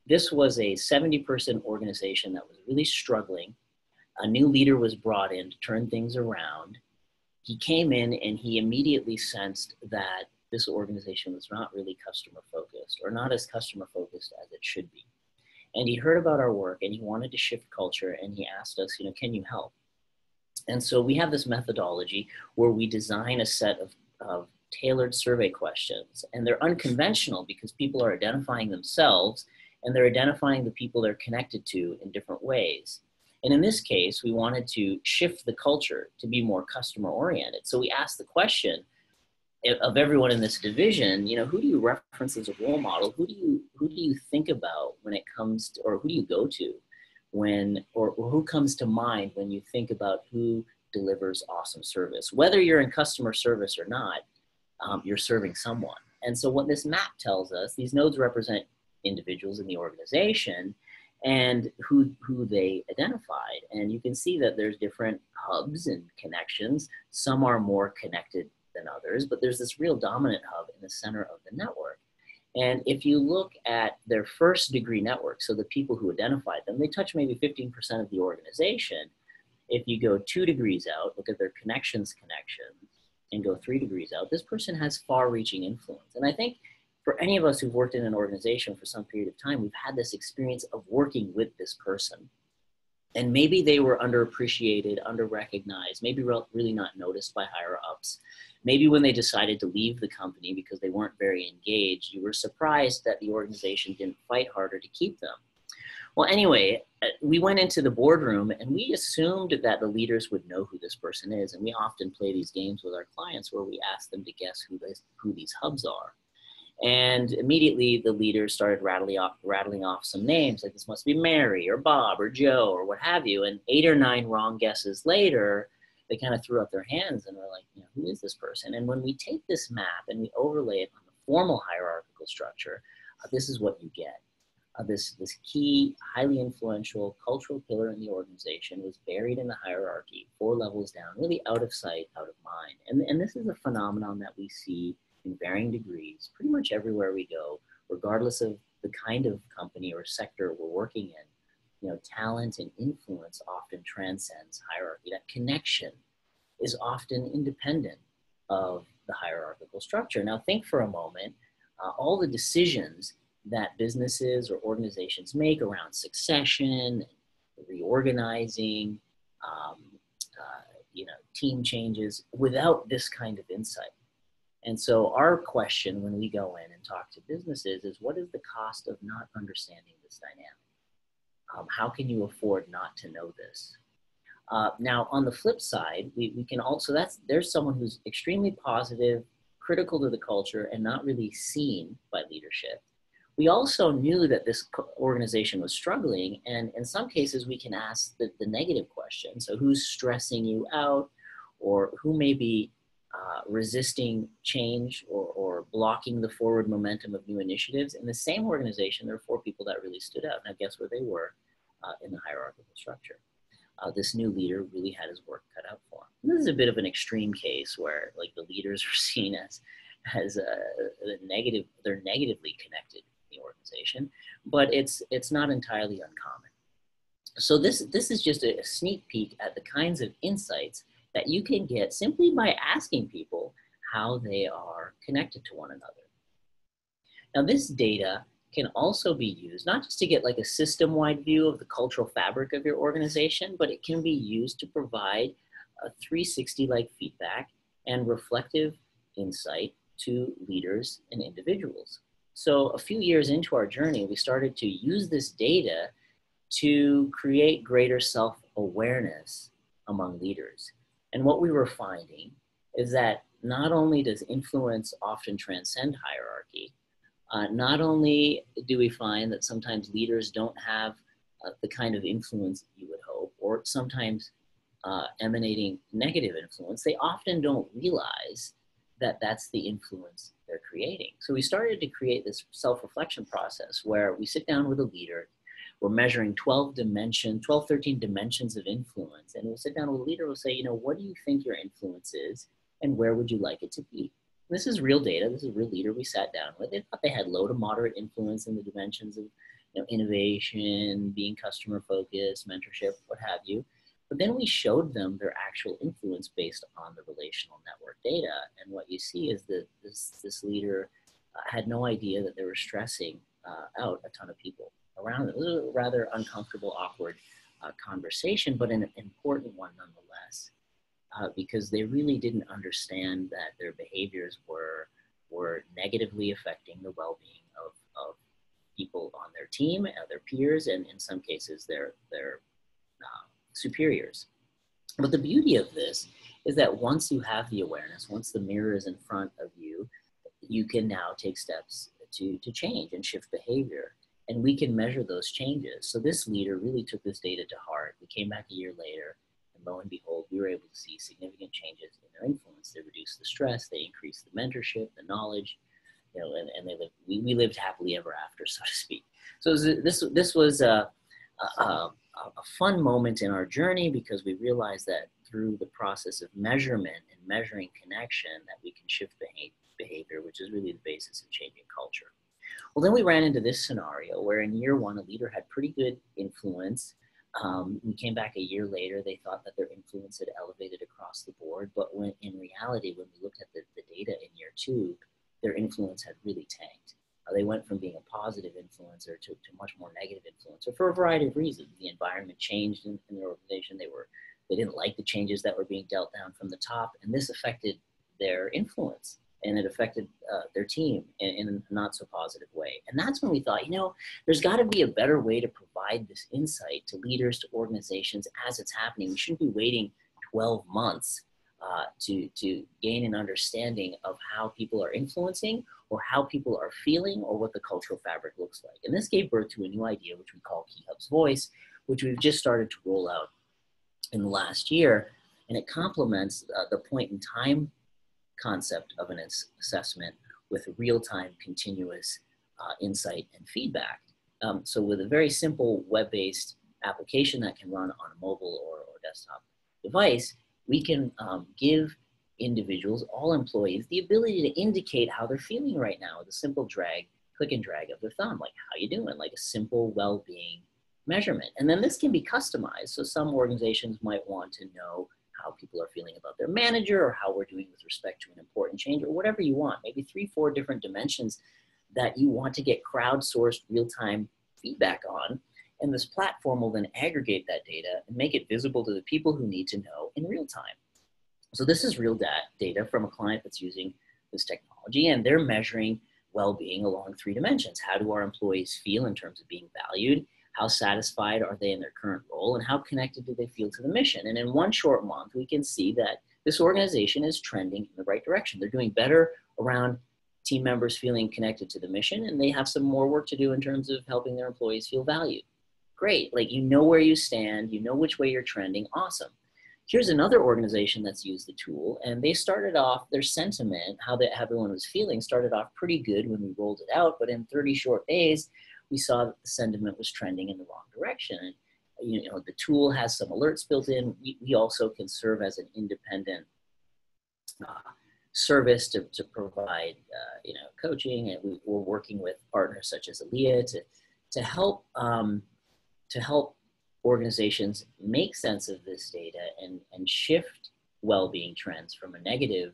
This was a 70-person organization that was really struggling. A new leader was brought in to turn things around. He came in and he immediately sensed that this organization was not really customer focused, or not as customer focused as it should be. And he heard about our work and he wanted to shift culture, and he asked us, can you help? And so we have this methodology where we design a set of tailored survey questions, and they're unconventional because people are identifying themselves and they're identifying the people they're connected to in different ways. And in this case, we wanted to shift the culture to be more customer oriented. So we asked the question of everyone in this division, who do you reference as a role model? Who do you think about when it comes to, or who do you go to when, or who comes to mind when you think about who delivers awesome service? Whether you're in customer service or not, you're serving someone. And so what this map tells us, these nodes represent individuals in the organization and who they identified. And you can see that there's different hubs and connections. Some are more connected than others, but there's this real dominant hub in the center of the network. And if you look at their first degree network, so the people who identified them, they touch maybe 15% of the organization. If you go 2 degrees out, look at their connections, and go 3 degrees out, this person has far-reaching influence. And I think for any of us who've worked in an organization for some period of time, we've had this experience of working with this person. And maybe they were underappreciated, under-recognized, maybe really not noticed by higher-ups. Maybe when they decided to leave the company because they weren't very engaged, you were surprised that the organization didn't fight harder to keep them. Well, anyway, we went into the boardroom and we assumed that the leaders would know who this person is. And we often play these games with our clients where we ask them to guess who these hubs are. And immediately the leaders started rattling off some names, like this must be Mary or Bob or Joe or what have you. And 8 or 9 wrong guesses later, they kind of threw up their hands and were like, who is this person? And when we take this map and we overlay it on the formal hierarchical structure, this is what you get. This key, highly influential cultural pillar in the organization was buried in the hierarchy, 4 levels down, really out of sight, out of mind. And this is a phenomenon that we see in varying degrees, pretty much everywhere we go, regardless of the kind of company or sector we're working in. Talent and influence often transcends hierarchy. That connection is often independent of the hierarchical structure. Now think for a moment, all the decisions that businesses or organizations make around succession, reorganizing, team changes without this kind of insight. And so our question when we go in and talk to businesses is, what is the cost of not understanding this dynamic? How can you afford not to know this? Now, on the flip side, we can also, there's someone who's extremely positive, critical to the culture, and not really seen by leadership. We also knew that this organization was struggling, and in some cases we can ask the negative question. So who's stressing you out, or who may be resisting change or blocking the forward momentum of new initiatives? In the same organization, there are 4 people that really stood out. Now guess where they were in the hierarchical structure? This new leader really had his work cut out for him. This is a bit of an extreme case where like the leaders are seen as negative, they're negatively connected in the organization, but it's not entirely uncommon. So this is just a sneak peek at the kinds of insights that you can get simply by asking people how they are connected to one another. Now this data can also be used not just to get like a system-wide view of the cultural fabric of your organization, but it can be used to provide a 360-like feedback and reflective insight to leaders and individuals. So a few years into our journey, we started to use this data to create greater self-awareness among leaders. And what we were finding is that not only does influence often transcend hierarchy, not only do we find that sometimes leaders don't have the kind of influence you would hope, or sometimes emanating negative influence, they often don't realize that that's the influence they're creating. So we started to create this self-reflection process where we sit down with a leader, we're measuring 12, 13 dimensions of influence, and we'll sit down with a leader, we'll say, you know, what do you think your influence is, and where would you like it to be? This is real data. This is a real leader we sat down with. They thought they had low to moderate influence in the dimensions of, you know, innovation, being customer focused, mentorship, what have you. But then we showed them their actual influence based on the relational network data. And what you see is that this leader had no idea that they were stressing out a ton of people around them. It was a rather uncomfortable, awkward conversation, but an important one nonetheless. Because they really didn't understand that their behaviors were negatively affecting the well-being of people on their team, their peers, and in some cases their superiors. But the beauty of this is that once you have the awareness, once the mirror is in front of you, you can now take steps to change and shift behavior. And we can measure those changes. So this leader really took this data to heart. We came back a year later, and lo and behold, we were able to see significant changes in their influence. They reduced the stress, they increased the mentorship, the knowledge, you know, and they lived, we lived happily ever after, so to speak. So this was a fun moment in our journey, because we realized that through the process of measurement and measuring connection, that we can shift behavior, which is really the basis of changing culture. Well, then we ran into this scenario where in year 1, a leader had pretty good influence. We came back a year later, they thought that their influence had elevated across the board, but when in reality, when we looked at the data in year 2, their influence had really tanked. They went from being a positive influencer to much more negative influencer for a variety of reasons. The environment changed in their organization. They didn't like the changes that were being dealt down from the top, and this affected their influence, and it affected their team in a not so positive way. And that's when we thought, you know, there's got to be a better way to provide this insight to leaders, to organizations as it's happening. We shouldn't be waiting 12 months to gain an understanding of how people are influencing, or how people are feeling, or what the cultural fabric looks like. And this gave birth to a new idea, which we call Key Hub's Voice, which we've just started to roll out in the last year. And it complements the point in time concept of an assessment with real-time continuous insight and feedback. So with a very simple web-based application that can run on a mobile or desktop device, we can give individuals, all employees, the ability to indicate how they're feeling right now with a simple click and drag of their thumb, like how you doing, like a simple well-being measurement. And then this can be customized. So some organizations might want to know how people are feeling about their manager, or how we're doing with respect to an important change, or whatever you want, maybe 3-4 different dimensions that you want to get crowdsourced real-time feedback on. And this platform will then aggregate that data and make it visible to the people who need to know in real time. So this is real data from a client that's using this technology, and they're measuring well-being along 3 dimensions. How do our employees feel in terms of being valued? How satisfied are they in their current role? And how connected do they feel to the mission? And in one short month, we can see that this organization is trending in the right direction. They're doing better around team members feeling connected to the mission, and they have some more work to do in terms of helping their employees feel valued. Great, like you know where you stand, you know which way you're trending, awesome. Here's another organization that's used the tool, and they started off, their sentiment, how everyone was feeling, started off pretty good when we rolled it out, but in 30 short days, we saw that the sentiment was trending in the wrong direction. And, you know, the tool has some alerts built in. We also can serve as an independent service to provide, you know, coaching, and we're working with partners such as Aaliyah to help organizations make sense of this data and shift well-being trends from a negative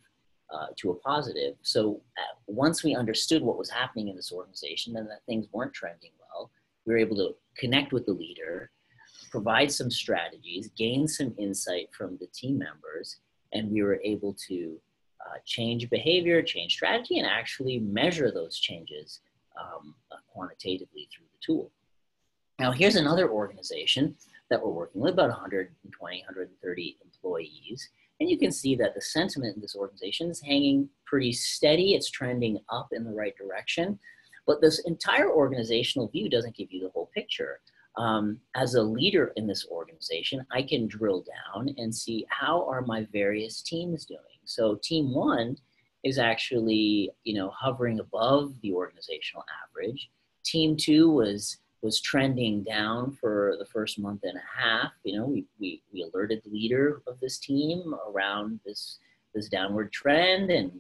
to a positive. So once we understood what was happening in this organization and that things weren't trending well, we were able to connect with the leader, provide some strategies, gain some insight from the team members, and we were able to change behavior, change strategy, and actually measure those changes quantitatively through the tool. Now, here's another organization that we're working with, about 120, 130 employees. And you can see that the sentiment in this organization is hanging pretty steady. It's trending up in the right direction. But this entire organizational view doesn't give you the whole picture. As a leader in this organization, I can drill down and see how are my various teams doing. So team 1 is actually, you know, hovering above the organizational average. Team 2 was trending down for the first month and a half. You know, we alerted the leader of this team around this downward trend, and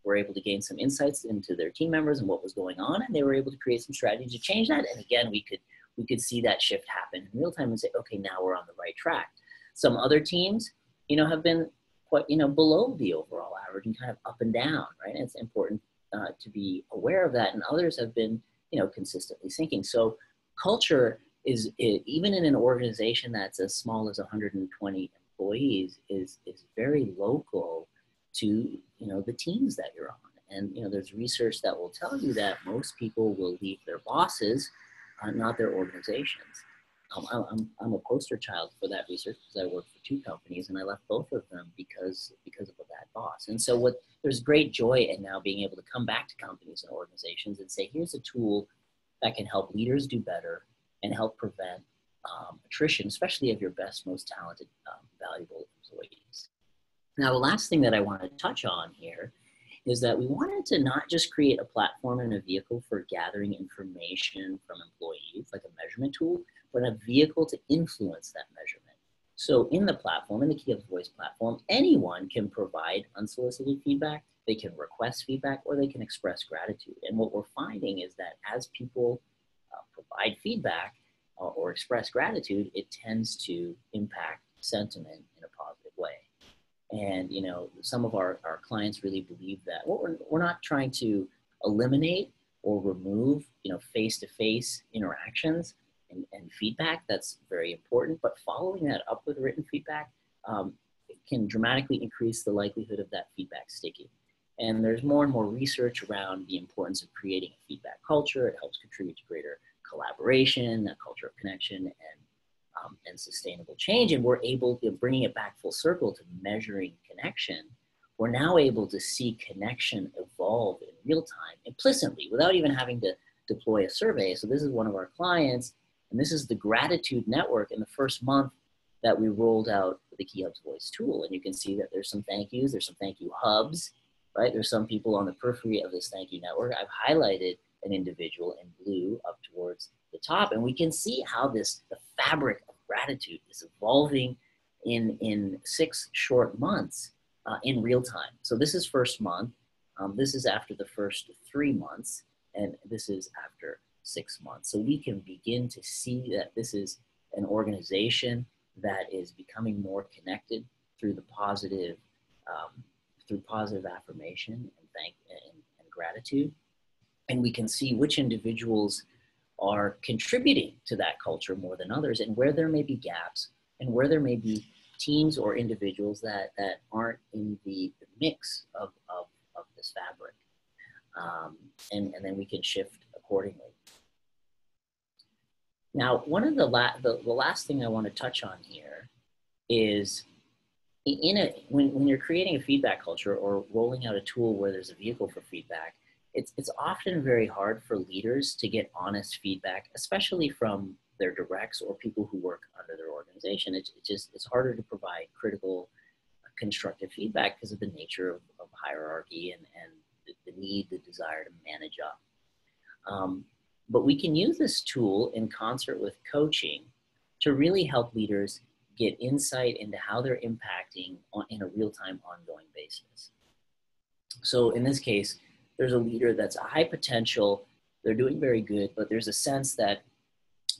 were able to gain some insights into their team members and what was going on, and they were able to create some strategies to change that. And again, we could see that shift happen in real time and say, okay, now we're on the right track. Some other teams, you know, have been quite, you know, below the overall average and kind of up and down, right? And it's important to be aware of that. And others have been, you know, consistently sinking. So culture is, even in an organization that's as small as 120 employees, is very local to, you know, the teams that you're on. And, you know, there's research that will tell you that most people will leave their bosses, not their organizations. I'm a poster child for that research because I worked for 2 companies and I left both of them because of that boss. And so there's great joy in now being able to come back to companies and organizations and say, here's a tool that can help leaders do better and help prevent attrition, especially of your best, most talented, valuable employees. Now, the last thing that I want to touch on here is that we wanted to not just create a platform and a vehicle for gathering information from employees, like a measurement tool, but a vehicle to influence that measurement. So in the platform, in the Key Hub's Voice platform, anyone can provide unsolicited feedback, they can request feedback, or they can express gratitude. And what we're finding is that as people provide feedback or express gratitude, it tends to impact sentiment in a positive way. And, you know, some of our clients really believe that we're not trying to eliminate or remove, you know, face-to-face interactions and feedback. That's very important, but following that up with written feedback it can dramatically increase the likelihood of that feedback sticking. And there's more and more research around the importance of creating a feedback culture. It helps contribute to greater collaboration, a culture of connection, and sustainable change. And we're able to, bringing it back full circle to measuring connection, we're now able to see connection evolve in real time, implicitly, without even having to deploy a survey. So this is one of our clients, and this is the gratitude network in the first month that we rolled out the Key Hub's Voice tool. And you can see that there's some thank yous, there's some thank you hubs, right? There's some people on the periphery of this thank you network. I've highlighted an individual in blue up towards the top, and we can see how the fabric of gratitude is evolving in 6 short months in real time. So this is first month, this is after the first 3 months, and this is after 6 months. So we can begin to see that this is an organization that is becoming more connected through the positive, through positive affirmation and gratitude. And we can see which individuals are contributing to that culture more than others, and where there may be gaps, and where there may be teams or individuals that aren't in the mix of this fabric. and then we can shift accordingly. Now, one of the last thing I want to touch on here is when you're creating a feedback culture or rolling out a tool where there's a vehicle for feedback, it's often very hard for leaders to get honest feedback, especially from their directs or people who work under their organization. It's harder to provide critical, constructive feedback because of the nature of hierarchy and the desire to manage up. But we can use this tool in concert with coaching to really help leaders get insight into how they're impacting in a real-time, ongoing basis. So in this case, there's a leader that's a high potential, they're doing very good, but there's a sense that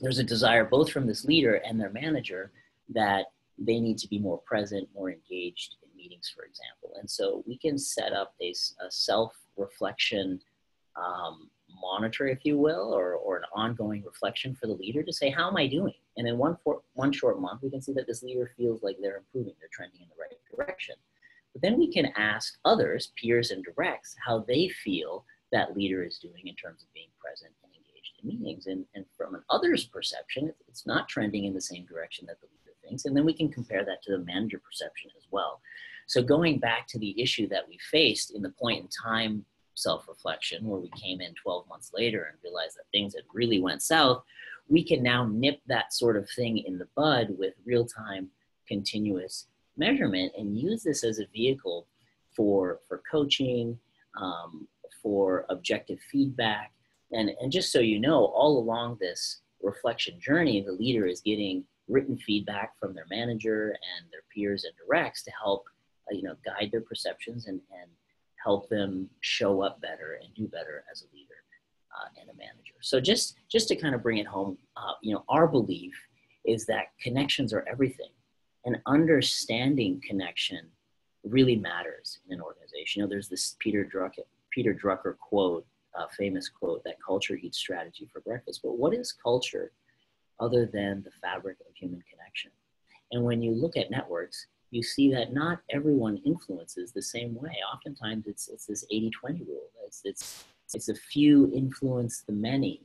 there's a desire both from this leader and their manager that they need to be more present, more engaged in meetings, for example. And so we can set up a self-reflection monitor, if you will, or an ongoing reflection for the leader to say, how am I doing? And in one short month, we can see that this leader feels like they're improving, they're trending in the right direction. But then we can ask others, peers and directs, how they feel that leader is doing in terms of being present and engaged in meetings. And from an other's perception, it's not trending in the same direction that the leader thinks. And then we can compare that to the manager perception as well. So going back to the issue that we faced in the point in time self-reflection, where we came in 12 months later and realized that things had really went south, we can now nip that sort of thing in the bud with real-time continuous measurement and use this as a vehicle for coaching, for objective feedback. And just so you know, all along this reflection journey, the leader is getting written feedback from their manager and their peers and directs to help guide their perceptions and help them show up better and do better as a leader and a manager. So just to kind of bring it home, our belief is that connections are everything, and understanding connection really matters in an organization. There's this Peter Drucker quote, famous quote, that culture eats strategy for breakfast. But what is culture other than the fabric of human connection? And when you look at networks, you see that not everyone influences the same way. Oftentimes it's this 80-20 rule. It's a few influence the many.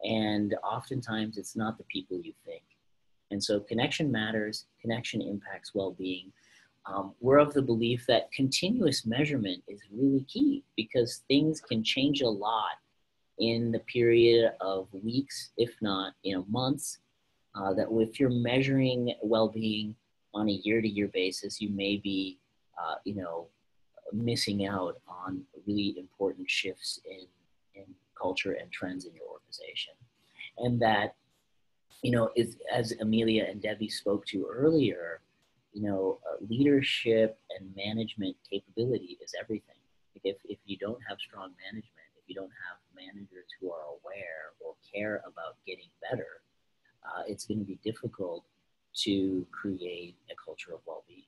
And oftentimes it's not the people you think. And so connection matters, connection impacts well-being. We're of the belief that continuous measurement is really key because things can change a lot in the period of weeks, if not months, that if you're measuring well-being on a year-to-year basis, you may be, missing out on really important shifts in culture and trends in your organization. And that, as Amelia and Debbie spoke to earlier, leadership and management capability is everything. If you don't have strong management, if you don't have managers who are aware or care about getting better, it's going to be difficult to create a culture of well-being.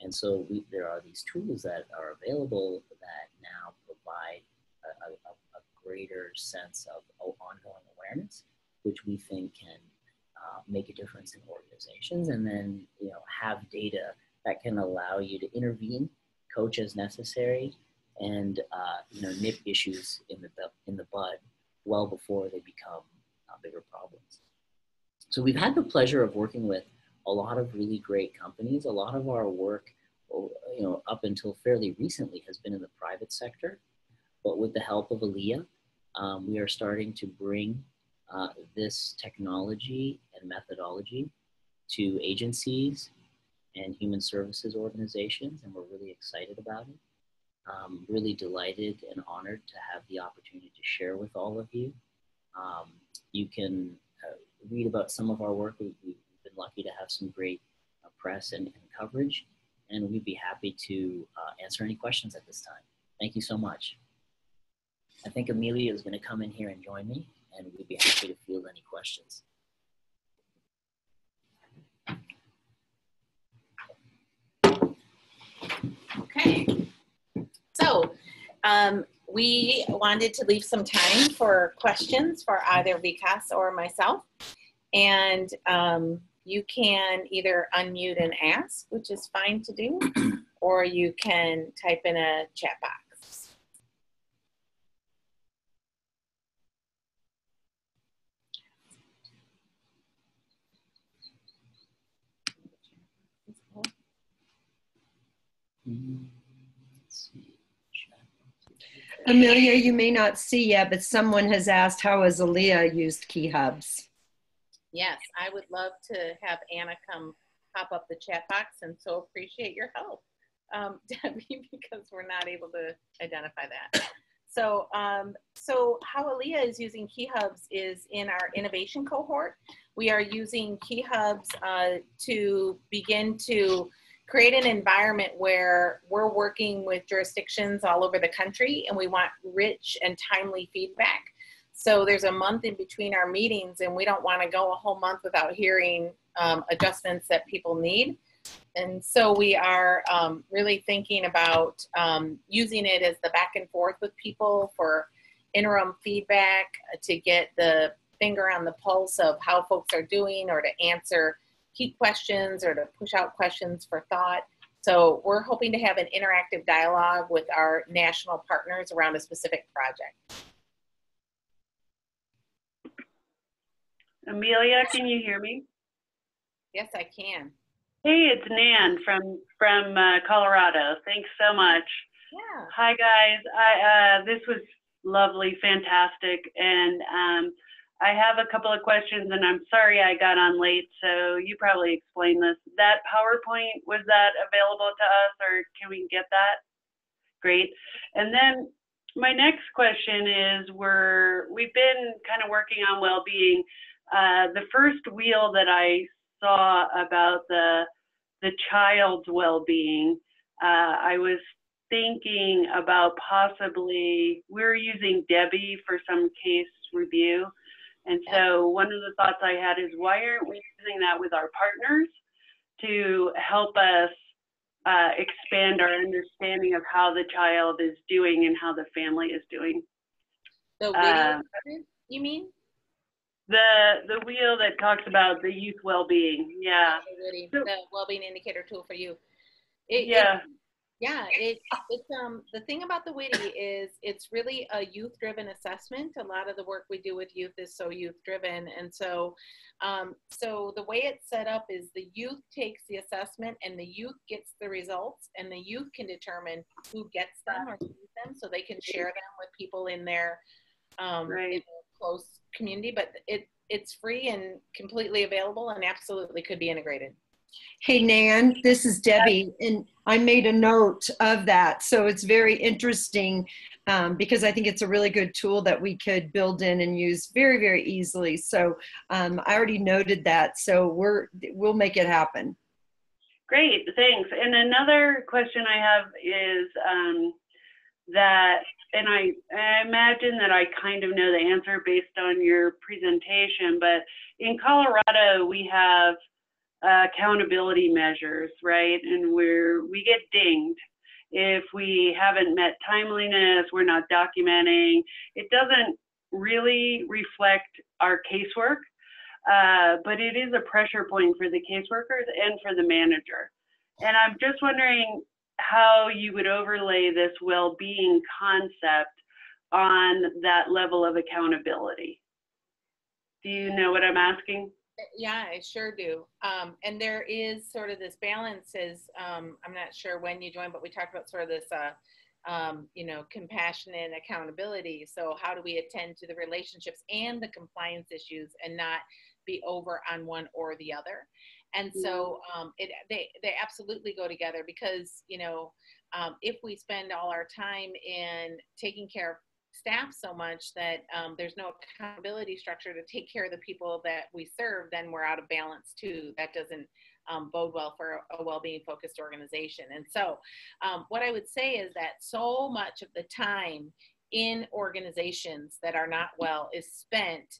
And so there are these tools that are available that now provide a greater sense of ongoing awareness, which we think can make a difference in organizations, and then have data that can allow you to intervene, coach as necessary, and nip issues in the bud well before they become bigger problems. So we've had the pleasure of working with a lot of really great companies. A lot of our work, up until fairly recently, has been in the private sector. But with the help of Aaliyah, we are starting to bring this technology and methodology to agencies and human services organizations, and we're really excited about it. Really delighted and honored to have the opportunity to share with all of you. You can read about some of our work. We've been lucky to have some great press and coverage, and we'd be happy to answer any questions at this time. Thank you so much. I think Amelia is going to come in here and join me, and we'd be happy to field any questions. Okay. So we wanted to leave some time for questions for either Vikas or myself. And you can either unmute and ask, which is fine to do, or you can type in a chat box. Amelia, you may not see yet, but someone has asked, how has Aaliyah used Key Hubs? Yes, I would love to have Anna come pop up the chat box, and so appreciate your help, Debbie, because we're not able to identify that. So, so how Aaliyah is using Key Hubs is in our innovation cohort. We are using Key Hubs to begin to create an environment where we're working with jurisdictions all over the country, and we want rich and timely feedback. So there's a month in between our meetings, and we don't want to go a whole month without hearing adjustments that people need. And so we are really thinking about using it as the back and forth with people for interim feedback, to get the finger on the pulse of how folks are doing, or to answer key questions, or to push out questions for thought. So we're hoping to have an interactive dialogue with our national partners around a specific project. Amelia, can you hear me? Yes, I can. Hey, it's Nan from Colorado. Thanks so much. Yeah. Hi, guys. This was lovely, fantastic, and I have a couple of questions, and I'm sorry I got on late, so you probably explained this. That PowerPoint, was that available to us, or can we get that? Great. And then my next question is, we've been kind of working on well-being. The first wheel that I saw about the child's well-being, I was thinking about possibly, we're using Debbie for some case review. And so one of the thoughts I had is, why aren't we using that with our partners to help us expand our understanding of how the child is doing and how the family is doing? The video, you mean? The wheel that talks about the youth well-being, yeah. The well-being indicator tool for you. The thing about the WIDI is it's really a youth-driven assessment. A lot of the work we do with youth is so youth-driven, and so the way it's set up is the youth takes the assessment, and the youth gets the results, and the youth can determine who gets them or sees them, so they can share them with people in their in their close community. But it's free and completely available, and absolutely could be integrated. Hey, Nan, this is Debbie, and I made a note of that. So it's very interesting because I think it's a really good tool that we could build in and use very, very easily. So I already noted that. So we'll make it happen. Great, thanks. And another question I have is and I imagine that I kind of know the answer based on your presentation, but in Colorado, we have accountability measures, right? And we get dinged if we haven't met timeliness, we're not documenting. It doesn't really reflect our casework, but it is a pressure point for the caseworkers and for the manager. And I'm just wondering how you would overlay this well-being concept on that level of accountability. Do you know what I'm asking? Yeah, I sure do. And there is sort of this balance as, I'm not sure when you joined, but we talked about sort of this, compassion and accountability. So how do we attend to the relationships and the compliance issues and not be over on one or the other? And so they absolutely go together because, if we spend all our time in taking care of staff so much that there's no accountability structure to take care of the people that we serve, then we're out of balance too. That doesn't bode well for a well-being focused organization. And so what I would say is that so much of the time in organizations that are not well is spent,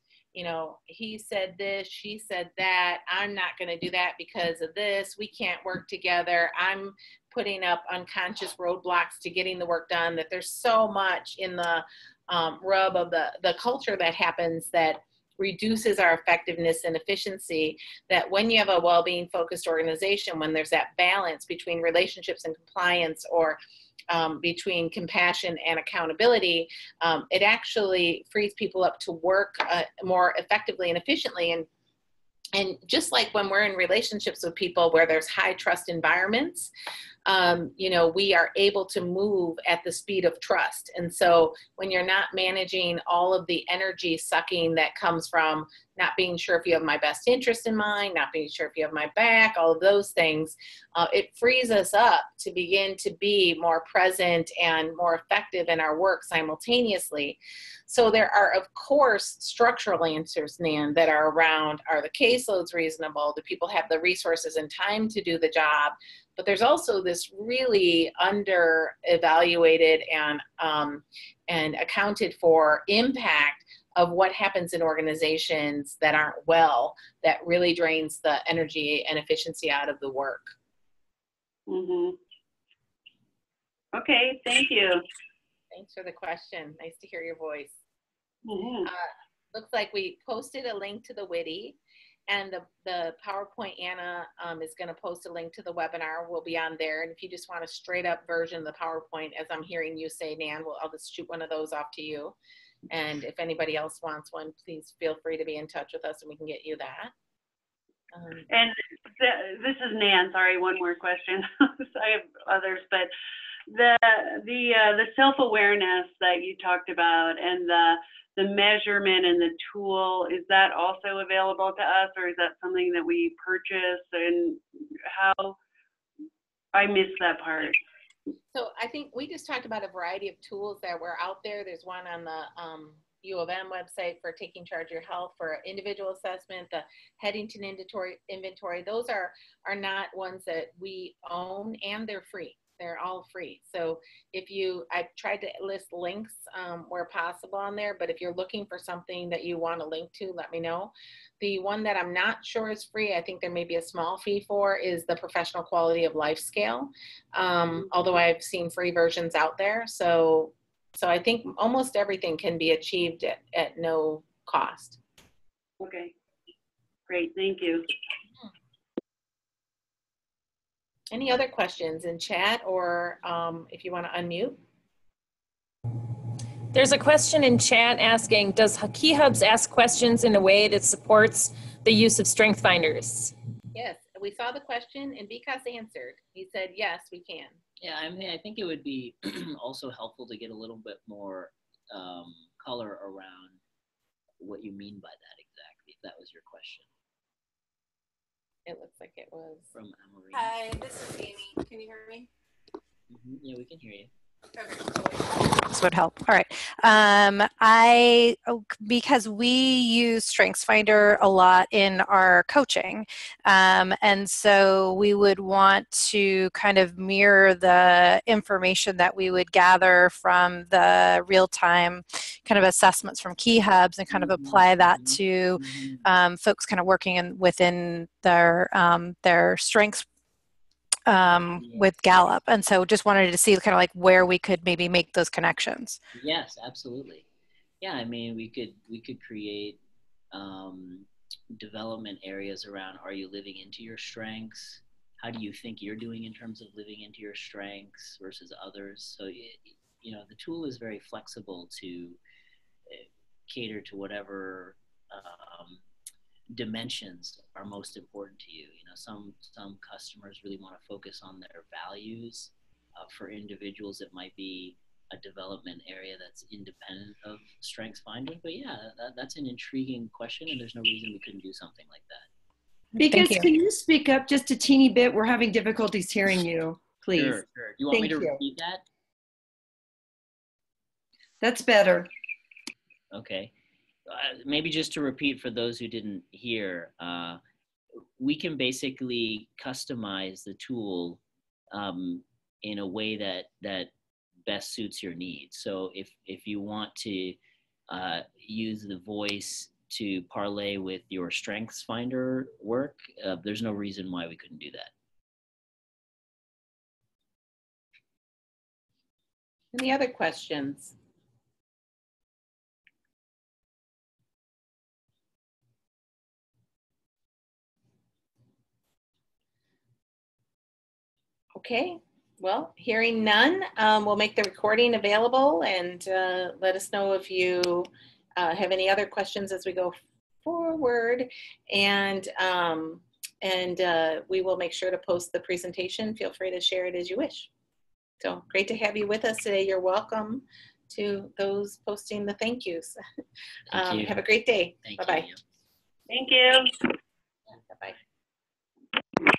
he said this, she said that, I'm not going to do that because of this, we can't work together, I'm putting up unconscious roadblocks to getting the work done, that there's so much in the rub of the culture that happens that reduces our effectiveness and efficiency, that when you have a well-being focused organization, when there's that balance between relationships and compliance, or between compassion and accountability, it actually frees people up to work more effectively and efficiently. And just like when we're in relationships with people where there's high trust environments, we are able to move at the speed of trust. And so when you're not managing all of the energy sucking that comes from not being sure if you have my best interest in mind, not being sure if you have my back, all of those things, it frees us up to begin to be more present and more effective in our work simultaneously. So there are, of course, structural answers, Nan, that are around, are the caseloads reasonable? Do people have the resources and time to do the job? But there's also this really under evaluated and accounted for impact of what happens in organizations that aren't well, that really drains the energy and efficiency out of the work. Mm-hmm. Okay, thank you. Thanks for the question. Nice to hear your voice. Mm-hmm. Looks like we posted a link to the Witty, and the PowerPoint Anna is going to post a link to the webinar. Will be on there. And if you just want a straight up version of the PowerPoint, as I'm hearing you say, Nan, I'll just shoot one of those off to you. And if anybody else wants one, please feel free to be in touch with us and we can get you that. And this is Nan. Sorry, one more question. I have others, but the self-awareness that you talked about and the measurement and the tool, is that also available to us, or is that something that we purchase? And how? I missed that part. So I think we just talked about a variety of tools that were out there. There's one on the U of M website for taking charge of your health for individual assessment, the Headington inventory. Those are not ones that we own, and they're free. They're all free. So I've tried to list links where possible on there, but if you're looking for something that you want to link to, let me know. The one that I'm not sure is free, I think there may be a small fee for, is the Professional Quality of Life Scale. Although I've seen free versions out there. So I think almost everything can be achieved at no cost. Okay, great, thank you. Any other questions in chat, or if you want to unmute? There's a question in chat asking, does Key Hubs ask questions in a way that supports the use of strength finders? Yes, we saw the question and Vikas answered. He said, yes, we can. Yeah, I mean, I think it would be also helpful to get a little bit more color around what you mean by that exactly, if that was your question. It looks like it was. From Amory. Hi, this is Amy. Can you hear me? Mm-hmm. Yeah, we can hear you. Okay. This would help. All right. Because we use StrengthsFinder a lot in our coaching, and so we would want to kind of mirror the information that we would gather from the real-time kind of assessments from Key Hubs and kind of apply that to folks kind of working within their strengths with Gallup. And so just wanted to see kind of like where we could maybe make those connections. Yes, absolutely. Yeah, I mean, we could create development areas around, are you living into your strengths? How do you think you're doing in terms of living into your strengths versus others? So, the tool is very flexible to cater to whatever dimensions are most important to you. Some customers really want to focus on their values. For individuals, it might be a development area that's independent of StrengthsFinder. But yeah, that's an intriguing question, and there's no reason we couldn't do something like that. Because can you speak up just a teeny bit? We're having difficulties hearing you, please. Sure. Do you want me to repeat that? That's better. Okay. Maybe just to repeat for those who didn't hear, we can basically customize the tool in a way that best suits your needs. So if you want to use the voice to parlay with your StrengthsFinder work, there's no reason why we couldn't do that. Any other questions? Okay, well, hearing none, we'll make the recording available, and let us know if you have any other questions as we go forward. And And we will make sure to post the presentation. Feel free to share it as you wish. So great to have you with us today. You're welcome to those posting the thank yous. Thank you. Have a great day. Thank Bye-bye. you. Thank you. Bye-bye.